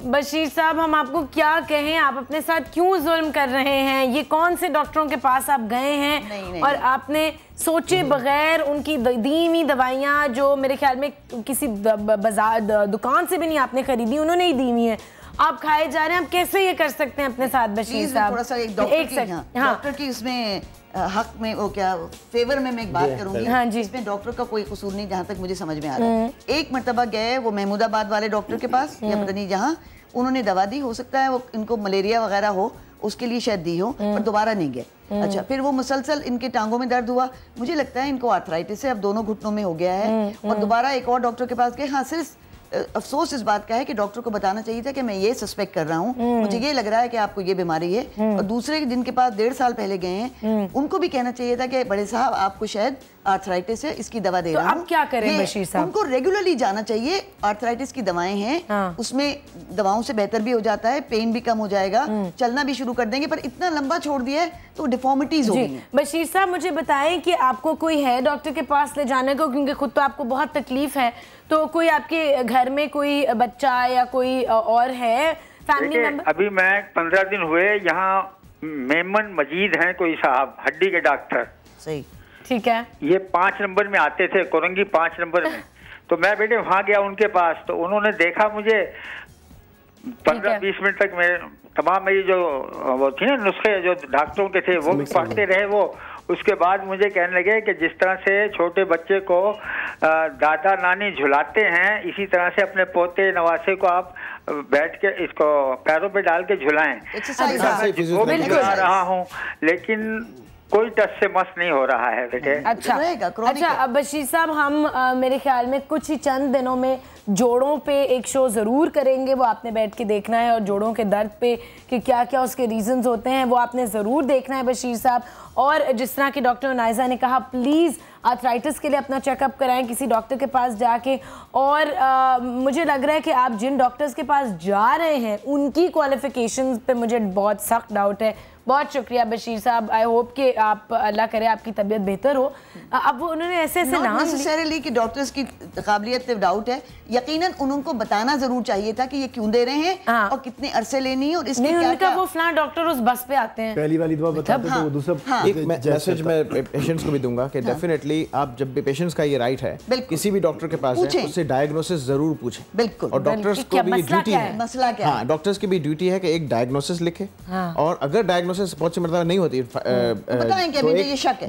बशीर साहब हम आपको क्या कहें, आप अपने साथ क्यों जुल्म कर रहे हैं? ये कौन से डॉक्टरों के पास आप गए हैं नहीं। और आपने सोचे बगैर उनकी दी हुई दवाइयाँ जो मेरे ख्याल में किसी बाजार दुकान से भी नहीं आपने खरीदी, उन्होंने ही दी हुई है, आप खाए जा रहे हैं। आप कैसे ये कर सकते हैं अपने साथ बशीर साहब? थोड़ा सा एक डॉक्टर की इसमें हक में वो क्या फेवर में मैं एक बात करूंगी। हाँ जी। इसमें डॉक्टर का कोई कसूर नहीं जहाँ तक मुझे समझ में आ रहा है। एक मर्तबा गए वो महमूदाबाद वाले डॉक्टर के पास या पता नहीं जहाँ, उन्होंने दवा दी, हो सकता है वो इनको मलेरिया वगैरह हो उसके लिए शायद दी हो, पर दोबारा नहीं गए। अच्छा, फिर वो मुसलसल इनके टांगों में दर्द हुआ, मुझे लगता है इनको आर्थराइटिस है, अब दोनों घुटनों में हो गया है, और दोबारा एक और डॉक्टर के पास गए। हाँ, सिर्फ अफसोस इस बात का है कि डॉक्टर को बताना चाहिए था कि मैं ये सस्पेक्ट कर रहा हूँ, मुझे ये लग रहा है कि आपको ये बीमारी है, और दूसरे जिनके पास 1.5 साल पहले गए हैं उनको भी कहना चाहिए था कि बड़े साहब आपको शायद आर्थराइटिस है, इसकी दवा दे रहा हूं। अब क्या करें बशीर साहब? उनको रेगुलरली जाना चाहिए। आर्थराइटिस की दवाएं हैं, उसमें दवाओं से बेहतर भी हो जाता है, पेन भी कम हो जाएगा, चलना भी शुरू कर देंगे, पर इतना लंबा छोड़ दिया है तो डिफॉर्मिटीज हो गई हैं। बशीर साहब मुझे बताएं कि आपको कोई है डॉक्टर के पास ले जाने को, क्योंकि खुद तो आपको बहुत तकलीफ है, तो कोई आपके घर में कोई बच्चा या कोई और है फैमिली मेंबर? अभी मैं 15 दिन हुए यहाँ, मेमन मजीद हैं कोई साहब, हड्डी के डॉक्टर। सही, ठीक है। ये 5 नंबर में आते थे, कोरंगी 5 नंबर में। तो मैं बेटे वहां गया उनके पास, तो उन्होंने देखा मुझे 15-20 मिनट तक मैं तमाम मेरी जो वो थी ना नुस्खे जो डॉक्टरों के थे वो भी पढ़ते रहे वो। उसके बाद मुझे कहने लगे कि जिस तरह से छोटे बच्चे को दादा नानी झुलाते हैं, इसी तरह से अपने पोते नवासे को आप बैठ के इसको पैरों पे डाल के झुलाएं। वो भी झुला रहा हूँ, लेकिन कोई टच से मस नहीं हो रहा है बेटे। अच्छा, अब बशीर साहब हम मेरे ख्याल में कुछ ही चंद दिनों में जोड़ों पे एक शो ज़रूर करेंगे, वो आपने बैठ के देखना है, और जोड़ों के दर्द पे कि क्या क्या उसके रीजंस होते हैं वो आपने ज़रूर देखना है बशीर साहब। और जिस तरह की डॉक्टर नाइजा ने कहा, प्लीज़ आर्थराइटिस के लिए अपना चेकअप कराएं किसी डॉक्टर के पास जाके। और मुझे लग रहा है कि आप जिन डॉक्टर्स के पास जा रहे हैं उनकी क्वालिफिकेशंस पे मुझे बहुत सख्त डाउट है। बहुत शुक्रिया बशीर साहब, आई होप कि आप अल्लाह करे आपकी तबीयत बेहतर हो। अब वो उन्होंने ऐसे नाम नेसेसरीली कि डॉक्टर्स की काबिलियत पे डाउट है, यकीनन उनको बताना जरूर चाहिए था कि ये क्यों दे रहे हैं और कितने अरसे लेनी है और इसके क्या क्या। वो फलां डॉक्टर उस बस पे आते हैं, पहली वाली दवा बताते हैं तो दूसरा एक मैसेज मैं पेशेंट्स को भी दूंगा कि डेफिनेटली आप जब भी पेशेंट्स का ये राइट है किसी भी डॉक्टर के पास है उससे डायग्नोसिस जरूर पूछें। बिल्कुल, और डॉक्टर्स को भी ड्यूटी है, मसला क्या है, डॉक्टर्स की भी ड्यूटी है कि एक डायग्नोसिस लिखे, और अगर डायग्नोसिस बहुत सी मतलब नहीं होती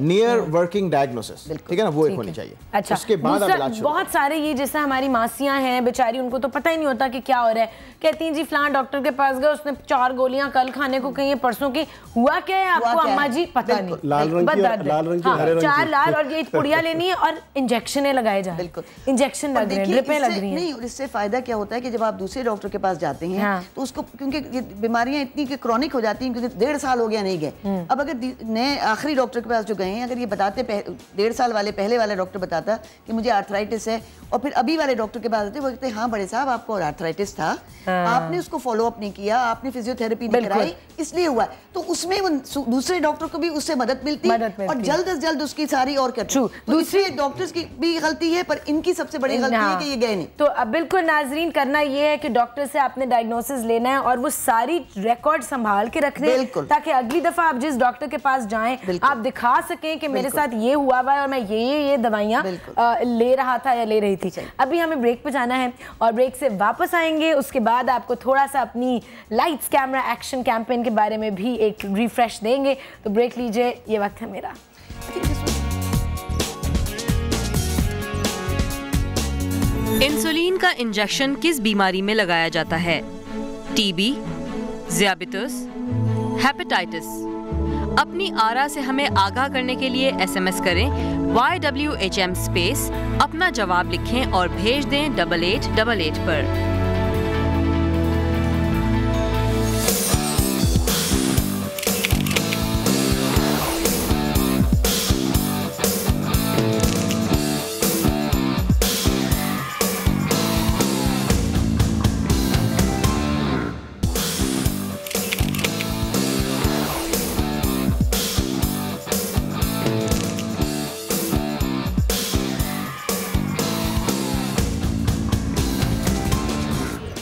नियर वर्किंग डायग्नोसिस, ठीक है ना, वो एक होनी चाहिए। अच्छा, उसके बाद बहुत सारे ये जैसे हमारी मासियां हैं बेचारी, उनको तो पता ही नहीं होता कि क्या हो रहा है, कहती हैं जी फलां डॉक्टर के पास गए, उसने 4 गोलियां कल खाने को कही, परसों की, हुआ क्या है आपको अम्मा जी पता नहीं, लाल रंग की, लाल रंग की, हरे रंग की, 4 लाल, और ये पुड़िया लेनी है और इंजेक्शनें लगाए जा रहे हैं, इंजेक्शन लग रहे हैं, ड्रिपें लग रही हैं। नहीं, और इससे फायदा क्या होता है कि जब आप दूसरे डॉक्टर के पास जाते हैं तो उसको, क्योंकि बीमारियां इतनी कि क्रॉनिक हो जाती हैं, क्योंकि 1.5 साल हो गया नहीं गए। अब अगर नए आखिरी डॉक्टर के पास जो गए हैं, अगर ये बताते 1.5 साल वाले पहले वाला डॉक्टर बताता कि मुझे आर्थराइटिस है, और फिर अभी वाले डॉक्टर के पास आते, वो कहते हैं हाँ बड़े साहब आपको आर्थराइटिस था, आपने उसको फॉलो अप नहीं किया, आपने फिजियोथेरेपी नहीं कराई, इसलिए हुआ, तो उसमें वो दूसरे डॉक्टर को भी उससे मदद मिलती और जल्द से जल्द उसकी सारी और करती। दूसरे डॉक्टर्स की भी गलती है, पर इनकी सबसे बड़ी गलती है कि ये गए नहीं। तो अब बिल्कुल नाजरीन, करना ये है कि डॉक्टर से आपने डायग्नोसिस लेना है और वो सारी रिकॉर्ड संभाल के रखने, ताकि अगली दफा आप जिस डॉक्टर के पास जाएं आप दिखा सकें कि मेरे साथ ये हुआ हुआ है और मैं ये दवाइयाँ ले रहा था या ले रही थी। अभी हमें ब्रेक पे जाना है और ब्रेक से वापस आएंगे, उसके बाद आपको थोड़ा सा अपनी लाइट्स कैमरा एक्शन कैंपेन के बारे में भी एक रिफ्रेश देंगे। तो ब्रेक लीजिए, ये वक्त है मेरा। इंसुलिन का इंजेक्शन किस बीमारी में लगाया जाता है? टीबी, ज़ियाबितस, हेपेटाइटिस। अपनी आरा से हमें आगाह करने के लिए SMS करें YWHM स्पेस, अपना जवाब लिखें और भेज दें 8888 पर।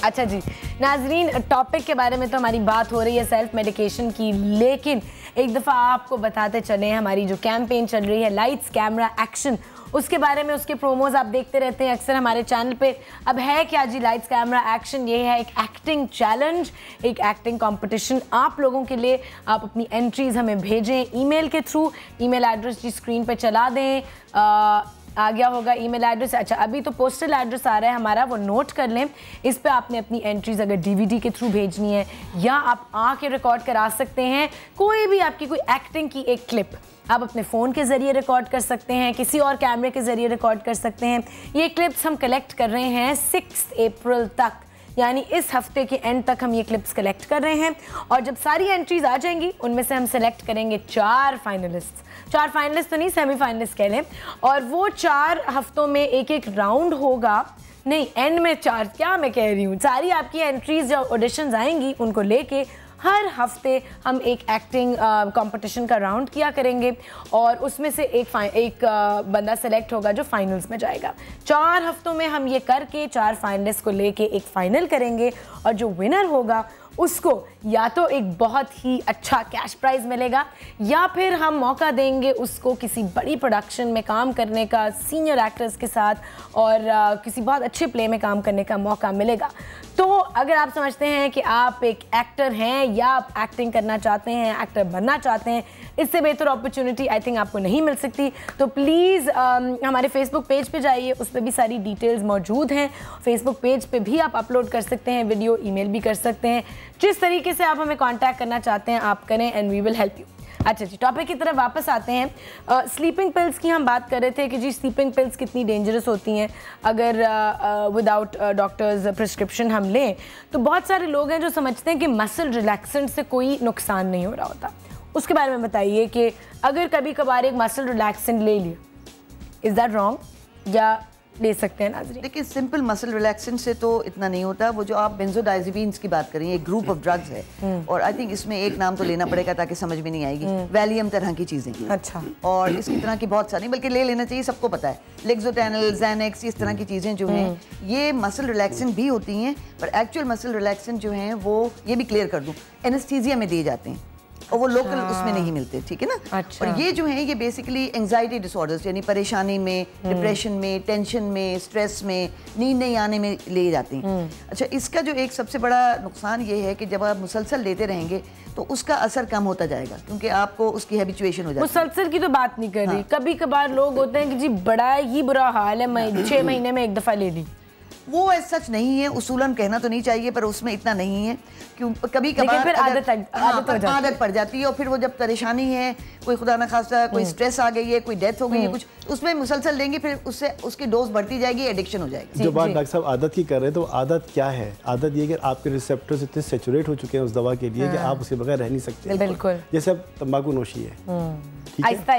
अच्छा जी नाजरीन, टॉपिक के बारे में तो हमारी बात हो रही है सेल्फ मेडिकेशन की, लेकिन एक दफ़ा आपको बताते चले हमारी जो कैंपेन चल रही है लाइट्स कैमरा एक्शन, उसके बारे में। उसके प्रोमोज आप देखते रहते हैं अक्सर हमारे चैनल पे। अब है क्या जी लाइट्स कैमरा एक्शन? ये है एक एक्टिंग चैलेंज, एक एक्टिंग कंपटीशन आप लोगों के लिए। आप अपनी एंट्रीज हमें भेजें ईमेल के थ्रू। ईमेल एड्रेस जी स्क्रीन पे चला दें, आ गया होगा ईमेल एड्रेस। अच्छा, अभी तो पोस्टल एड्रेस आ रहा है हमारा, वो नोट कर लें। इस पे आपने अपनी एंट्रीज अगर DVD के थ्रू भेजनी है या आप आके रिकॉर्ड करा सकते हैं। कोई भी आपकी कोई एक्टिंग की एक क्लिप आप अपने फ़ोन के ज़रिए रिकॉर्ड कर सकते हैं, किसी और कैमरे के ज़रिए रिकॉर्ड कर सकते हैं। ये क्लिप्स हम कलेक्ट कर रहे हैं 6 अप्रैल तक, यानी इस हफ्ते के एंड तक हम ये क्लिप्स कलेक्ट कर रहे हैं। और जब सारी एंट्रीज आ जाएंगी उनमें से हम सेलेक्ट करेंगे 4 फाइनलिस्ट। 4 फाइनलिस्ट तो नहीं, सेमीफाइनलिस्ट कह लें। और वो 4 हफ्तों में एक राउंड होगा, नहीं एंड में 4, क्या मैं कह रही हूँ। सारी आपकी एंट्रीज जो ऑडिशंस आएंगी उनको लेके हर हफ्ते हम एक एक्टिंग कंपटीशन का राउंड किया करेंगे और उसमें से एक बंदा सेलेक्ट होगा जो फाइनल्स में जाएगा। 4 हफ्तों में हम ये करके 4 फाइनलिस्ट को लेके एक फाइनल करेंगे और जो विनर होगा उसको या तो एक बहुत ही अच्छा कैश प्राइज मिलेगा या फिर हम मौका देंगे उसको किसी बड़ी प्रोडक्शन में काम करने का, सीनियर एक्टर्स के साथ, और किसी बहुत अच्छे प्ले में काम करने का मौका मिलेगा। तो अगर आप समझते हैं कि आप एक एक्टर हैं या आप एक्टिंग करना चाहते हैं, एक्टर बनना चाहते हैं, इससे बेहतर अपॉर्चुनिटी आई थिंक आपको नहीं मिल सकती। तो प्लीज़ हमारे फेसबुक पेज पे जाइए, उस पर भी सारी डिटेल्स मौजूद हैं। फेसबुक पेज पे भी आप अपलोड कर सकते हैं वीडियो, ईमेल भी कर सकते हैं। जिस तरीके से आप हमें कांटेक्ट करना चाहते हैं आप करें and we will help you. अच्छा जी, टॉपिक की तरफ वापस आते हैं। स्लीपिंग पिल्स की हम बात कर रहे थे कि जी स्लीपिंग पिल्स कितनी डेंजरस होती हैं अगर विदाउट डॉक्टर्स प्रिस्क्रिप्शन हम लें। तो बहुत सारे लोग हैं जो समझते हैं कि मसल रिलैक्सेंट से कोई नुकसान नहीं हो रहा होता। उसके बारे में बताइए कि अगर कभी कभार एक मसल रिलैक्सेंट ले लिया, इज़ दैट रॉन्ग या ले सकते हैं नाज़रीन? देखिए, सिंपल मसल रिलैक्सेंट से तो इतना नहीं होता। वो जो आप बेंजोडाइज़ेपिन्स की बात करें, एक ग्रुप ऑफ ड्रग्स है और आई थिंक इसमें एक नाम तो लेना पड़ेगा ताकि समझ में नहीं आएगी। वैलियम तरह की चीज़ें। अच्छा। और इसकी तरह की बहुत सारी, बल्कि ले लेना चाहिए, सबको पता है। लेक्सोटेनल, ज़ैनेक्स, इस तरह की चीज़ें जो हैं ये मसल रिलैक्सेंट भी होती हैं, पर एक्चुअल मसल रिलैक्सेंट जो हैं वो, ये भी क्लियर कर दूँ, एनेस्थीसिया में दिए जाते हैं और वो लोकल उसमें नहीं मिलते, ठीक है ना। अच्छा। और ये जो है ये बेसिकली एंजाइटी डिसऑर्डर्स, यानी परेशानी में, डिप्रेशन में, टेंशन में, स्ट्रेस में, नींद नहीं आने में ले जाते हैं। अच्छा, इसका जो एक सबसे बड़ा नुकसान ये है कि जब आप मुसलसल लेते रहेंगे तो उसका असर कम होता जाएगा क्योंकि आपको उसकी हैबिचुएशन हो जाती है। मुसलसल की तो बात नहीं कर रही। कभी कभार लोग होते हैं कि जी बड़ा ही बुरा हाल है, मैं 6 महीने में एक दफ़ा ले ली। वो सच नहीं है, उसूलन कहना तो नहीं चाहिए पर उसमें इतना नहीं है। क्यों कभी कभार फिर आदत पड़ जाती है और फिर वो जब परेशानी है, कोई खुदा न खास्ता कोई स्ट्रेस आ गई है, कोई डेथ हो गई है, कुछ उसमें मुसलसल लेंगे फिर उससे उसकी डोज बढ़ती जाएगी, एडिक्शन हो जाएगी। जो बात डॉक्टर साहब आदत की कर रहे हैं, तो आदत क्या है? आदत ये कि आपके रिसेप्टर्स इतने सैचुरेट हो चुके हैं उस दवा के लिए कि आप उसके बगैर रह नहीं सकते। बिल्कुल। जैसे अब तंबाकू नोशी है, आहिस्ता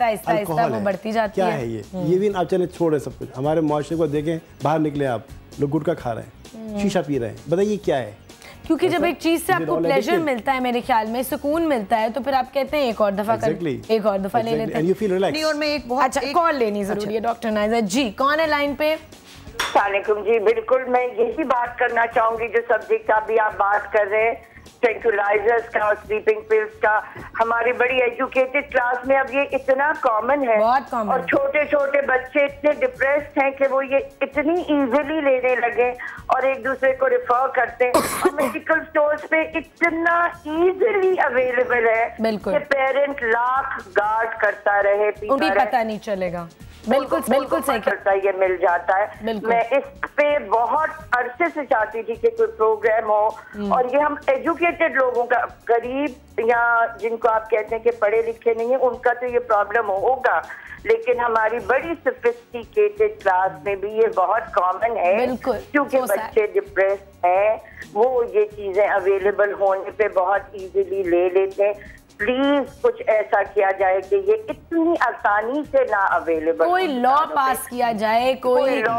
आहिस्ता वो बढ़ती जाती है। क्या है ये भी आप चले छोड़े सब कुछ। हमारे मुआशरे को देखें, बाहर निकले आप, लोग गुटखा खा रहे हैं, शीशा पी रहे हैं, बताइए क्या है? क्योंकि जब एक चीज से आपको प्लेजर मिलता है, मेरे ख्याल में सुकून मिलता है, तो फिर आप कहते हैं एक और दफा एक और दफा ले लेते हैं। नहीं, और मैं एक बहुत अच्छा कॉल लेनी जरूरी है डॉक्टर नाइजा जी। कौन है लाइन पे? अस्सलामुअलैकुम जी। बिल्कुल, मैं यही बात करना चाहूंगी जो सब्जेक्ट अभी आप बात कर रहे हैं, ट्रैंक्विलाइजर्स का और स्लीपिंग पिल्स का। हमारी बड़ी एजुकेटेड क्लास में अब ये इतना कॉमन है, बहुत कॉमन। और छोटे छोटे बच्चे इतने डिप्रेस्ड हैं कि वो ये इतनी इजीली लेने लगे और एक दूसरे को रिफर करते हैं। और मेडिकल स्टोर्स पे इतना इजीली अवेलेबल है बिल्कुल कि पेरेंट लाख गार्ड करता रहे, उन्हें पता नहीं चलेगा। बिल्कुल सही करता है, ये मिल जाता है। मैं इस पे बहुत अरसे से चाहती थी कि कोई प्रोग्राम हो, और ये हम एजुकेटेड लोगों का, गरीब या जिनको आप कहते हैं कि पढ़े लिखे नहीं है, उनका तो ये प्रॉब्लम होगा, लेकिन हमारी बड़ी सोफिस्टिकेटेड क्लास में भी ये बहुत कॉमन है, क्योंकि बच्चे डिप्रेस्ड हैं, वो ये चीजें अवेलेबल होने पे बहुत इजीली ले लेते हैं। प्लीज कुछ ऐसा किया जाए कि ये इतनी आसानी से ना अवेलेबल, कोई लॉ पास किया जाए, कोई लॉ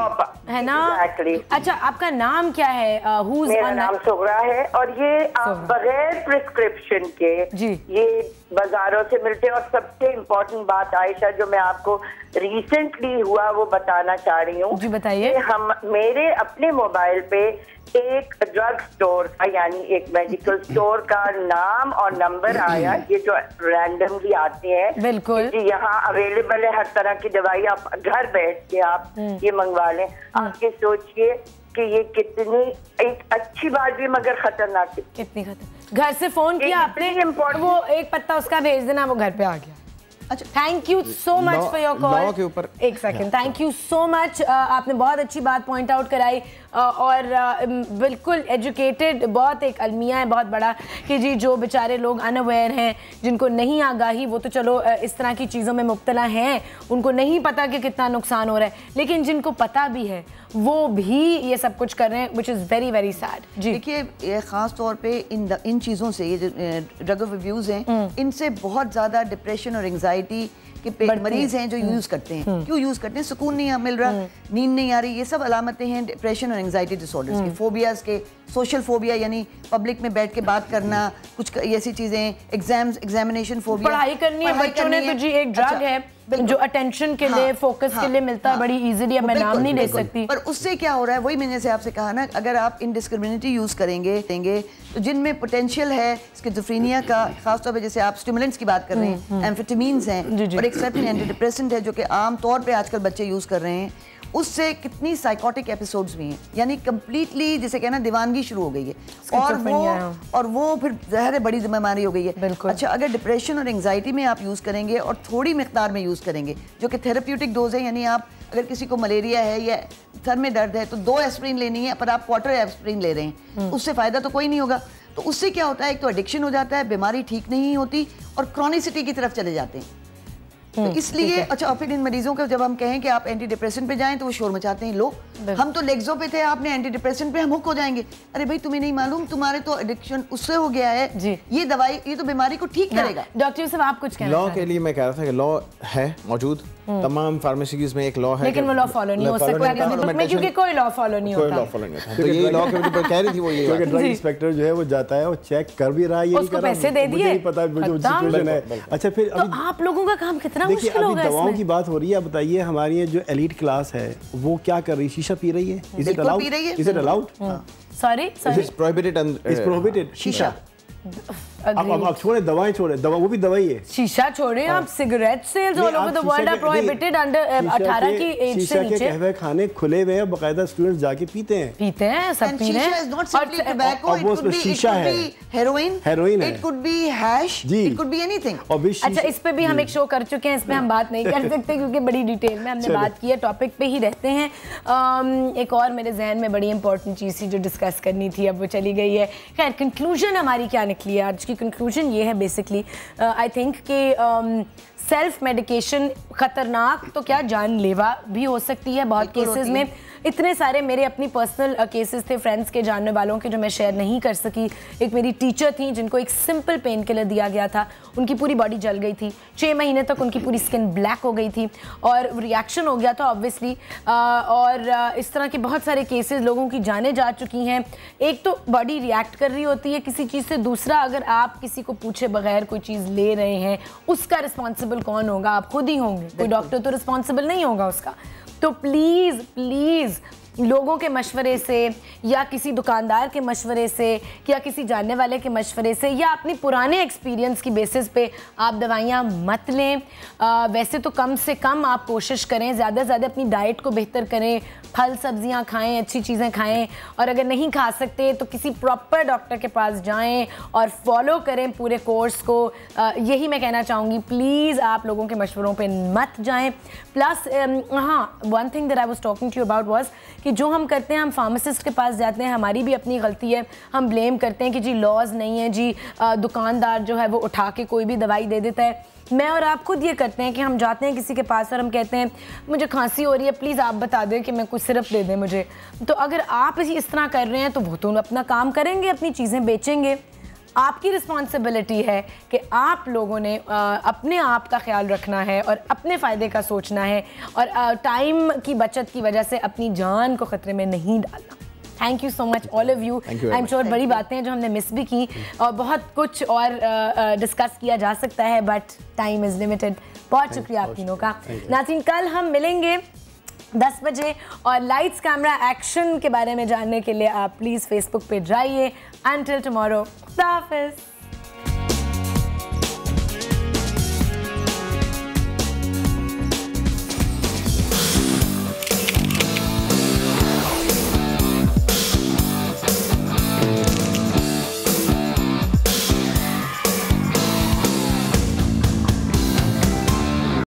है ना। अच्छा, आपका नाम क्या है? मेरा नाम सुगरा है, और ये आप बगैर प्रिस्क्रिप्शन के ये बाजारों से मिलते हैं। और सबसे इम्पोर्टेंट बात आयशा, जो मैं आपको रिसेंटली हुआ वो बताना चाह रही हूँ। जी बताइए। हम मेरे अपने मोबाइल पे एक ड्रग स्टोर का, यानी एक मेडिकल स्टोर का नाम और नंबर आया, ये जो रैंडमली आते हैं, बिल्कुल यहाँ अवेलेबल है हर तरह की दवाई, आप घर बैठ के आप ये मंगवा लें। आप ये सोचिए कि ये कितनी एक अच्छी बात भी मगर खतरनाक, कितनी खतरनाक। घर से फोन किया आपने, वो एक पत्ता उसका भेज देना, वो घर पे आ गया। अच्छा, thank you so much for your call. के ऊपर एक second, thank you so much. आपने बहुत अच्छी बात पॉइंट आउट कराई, और बिल्कुल एजुकेटेड, बहुत एक अलमिया है बहुत बड़ा कि जी जो बेचारे लोग अनअवेयर हैं, जिनको नहीं आगाही, वो तो चलो इस तरह की चीज़ों में मुब्तला हैं, उनको नहीं पता कि कितना नुकसान हो रहा है, लेकिन जिनको पता भी है वो भी ये सब कुछ कर रहे हैं, which is very very sad. जी देखिए, ये ख़ास तौर पे इन चीज़ों से, ये जो ड्रग ऑफ अब्यूज़ हैं, इनसे बहुत ज़्यादा डिप्रेशन और एंग्जाइटी के मरीज हैं जो यूज करते हैं। क्यों यूज करते हैं? सुकून नहीं मिल रहा, नींद नहीं आ रही, ये सब अलामतें हैं डिप्रेशन और एंग्जाइटी डिसऑर्डर्स की, फोबियाज के। सोशल फोबिया यानी पब्लिक में बैठ के बात करना, कुछ ऐसी चीजें, एग्जामिनेशन फोबिया, पढ़ाई करनी है बच्चों ने, तो जी एक ड्रग है जो अटेंशन के लिए, फोकस के लिए मिलता है बड़ी इजीली। अब मैं नाम नहीं ले सकती, पर उससे क्या हो रहा है, वही मैंने से आपसे कहा ना, अगर आप इनडिस्क्रिमिनेटली यूज करेंगे तो जिनमें पोटेंशियल है स्किज़ोफ्रेनिया का, खासतौर पे जैसे आप स्टिमुलेंट्स की बात कर रहे हैं, एम्फेटामीन्स हैं, और एक सर्टेन एंटी डिप्रेसेंट है जो कि आम तौर पे आजकल बच्चे यूज कर रहे हैं, उससे कितनी साइकोटिक एपिसोड्स भी हैं, यानी कंप्लीटली जिसे कहना दीवानगी शुरू हो गई है, और वो फिर ज़ाहिर बड़ी बीमारी हो गई है। अच्छा, अगर डिप्रेशन और एंग्जाइटी में आप यूज़ करेंगे और थोड़ी मिकदार में यूज़ करेंगे, जो कि थेरेप्यूटिक डोज है, यानी आप अगर किसी को मलेरिया है या सर में दर्द है तो 2 एस्प्रिन लेनी है, पर आप क्वार्टर एस्प्रिन ले रहे हैं, उससे फ़ायदा तो कोई नहीं होगा। तो उससे क्या होता है, एक तो एडिक्शन हो जाता है, बीमारी ठीक नहीं होती, और क्रॉनिसिटी की तरफ चले जाते हैं। तो इसलिए अच्छा, और फिर इन मरीजों को जब हम कहें कि आप एंटी डिप्रेसेंट पे जाएं तो वो शोर मचाते हैं, लोग हम तो लेग्जो पे थे, आपने एंटी डिप्रेसेंट पे, हम हुक हो जाएंगे। अरे भाई, तुम्हें नहीं मालूम, तुम्हारे तो एडिक्शन उससे हो गया है जी। ये दवाई, ये तो बीमारी को ठीक करेगा। डॉक्टर साहब, आप कुछ कहना लॉ के लिए मैं कह रहा था कि लॉ है मौजूद, तमाम फार्मेसीज में एक लॉ है, लेकिन वो लॉ फॉलो नहीं हो सकता, क्योंकि कोई लॉ फॉलो नहीं होता। तो ये लॉ के ऊपर कह रही थी वो, ये क्योंकि ड्रग इंस्पेक्टर जो है वो जाता है, वो चेक कर भी रहा है, ये नहीं कर रहा, पैसे दे दिए, नहीं पता जो सिचुएशन है। अच्छा, फिर आप लोगों का काम कितना मुश्किल होगा इसमें। दवाओं की बात हो रही है, आप बताइए, हमारी जो एलीट क्लास है वो क्या कर रही है? शीशा पी रही है? Is it allowed? Is it allowed? Sorry, it's prohibited शीशा। अब छोड़े, दवाएं छोड़े, दवा वो भी दवाई है। शीशा छोड़े आप, cigarette sales all over the world are prohibited under 18 की एज से नीचे। शीशा के कहवे खाने खुले हुए हैं, बाकायदा स्टूडेंट्स जाके पीते हैं, सब पी रहे हैं। और वो शीशा है, हेरोइन है, it could be hash, it could be anything. अच्छा, इस पे भी हम एक शो कर चुके हैं, इस पे हम बात नहीं कर सकते क्योंकि बड़ी डिटेल में हमने बात की है, टॉपिक पे ही रहते हैं। एक और मेरे जहन में बड़ी इंपॉर्टेंट चीज़ थी जो डिस्कस करनी थी, अब वो चली गई है। खैर, कंक्लूजन हमारी क्या निकली है आज की? कंक्लूजन ये है बेसिकली, आई थिंक कि सेल्फ मेडिकेशन खतरनाक तो क्या जानलेवा भी हो सकती है बहुत केसेस में। इतने सारे मेरे अपनी पर्सनल केसेस थे फ्रेंड्स के, जानने वालों के, जो मैं शेयर नहीं कर सकी। एक मेरी टीचर थी जिनको एक सिंपल पेन किलर दिया गया था, उनकी पूरी बॉडी जल गई थी, 6 महीने तक उनकी पूरी स्किन ब्लैक हो गई थी और रिएक्शन हो गया था ऑब्वियसली। और इस तरह के बहुत सारे केसेस लोगों की जाने जा चुकी हैं। एक तो बॉडी रिएक्ट कर रही होती है किसी चीज़ से, दूसरा अगर आप किसी को पूछे बगैर कोई चीज़ ले रहे हैं, उसका रिस्पॉन्सिबल कौन होगा? आप खुद ही होंगे, कोई डॉक्टर तो रिस्पॉन्सिबल नहीं होगा उसका। तो प्लीज़ प्लीज़ लोगों के मशवरे से या किसी दुकानदार के मशवरे से या किसी जानने वाले के मशवरे से या अपनी पुराने एक्सपीरियंस की बेसिस पे आप दवाइयाँ मत लें। वैसे तो कम से कम आप कोशिश करें, ज़्यादा से ज़्यादा अपनी डाइट को बेहतर करें, फल सब्जियां खाएं, अच्छी चीज़ें खाएं, और अगर नहीं खा सकते तो किसी प्रॉपर डॉक्टर के पास जाएं और फॉलो करें पूरे कोर्स को। यही मैं कहना चाहूँगी, प्लीज़ आप लोगों के मशवरों पे मत जाएं। प्लस हाँ, one thing that I was talking to you about was कि जो हम करते हैं, हम फार्मासिस्ट के पास जाते हैं, हमारी भी अपनी गलती है, हम ब्लेम करते हैं कि जी लॉज नहीं है जी, दुकानदार जो है वो उठा के कोई भी दवाई दे देता है। मैं और आप खुद ये करते हैं कि हम जाते हैं किसी के पास और हम कहते हैं मुझे खांसी हो रही है, प्लीज़ आप बता दें कि मैं कुछ सिरप दे दें मुझे। तो अगर आप इस तरह कर रहे हैं तो वो तो अपना काम करेंगे, अपनी चीज़ें बेचेंगे। आपकी रिस्पॉन्सिबिलिटी है कि आप लोगों ने अपने आप का ख्याल रखना है और अपने फ़ायदे का सोचना है और टाइम की बचत की वजह से अपनी जान को ख़तरे में नहीं डालना। Thank you so much all of you. I am sure बड़ी बातें हैं जो हमने मिस भी की और बहुत कुछ और डिस्कस किया जा सकता है, बट टाइम इज़ लिमिटेड। बहुत शुक्रिया आप तीनों का। नाज़रीन, कल हम मिलेंगे 10 बजे और लाइट्स कैमरा एक्शन के बारे में जानने के लिए आप प्लीज़ फेसबुक पे जाइए। Until tomorrow, खुदा हाफिज़।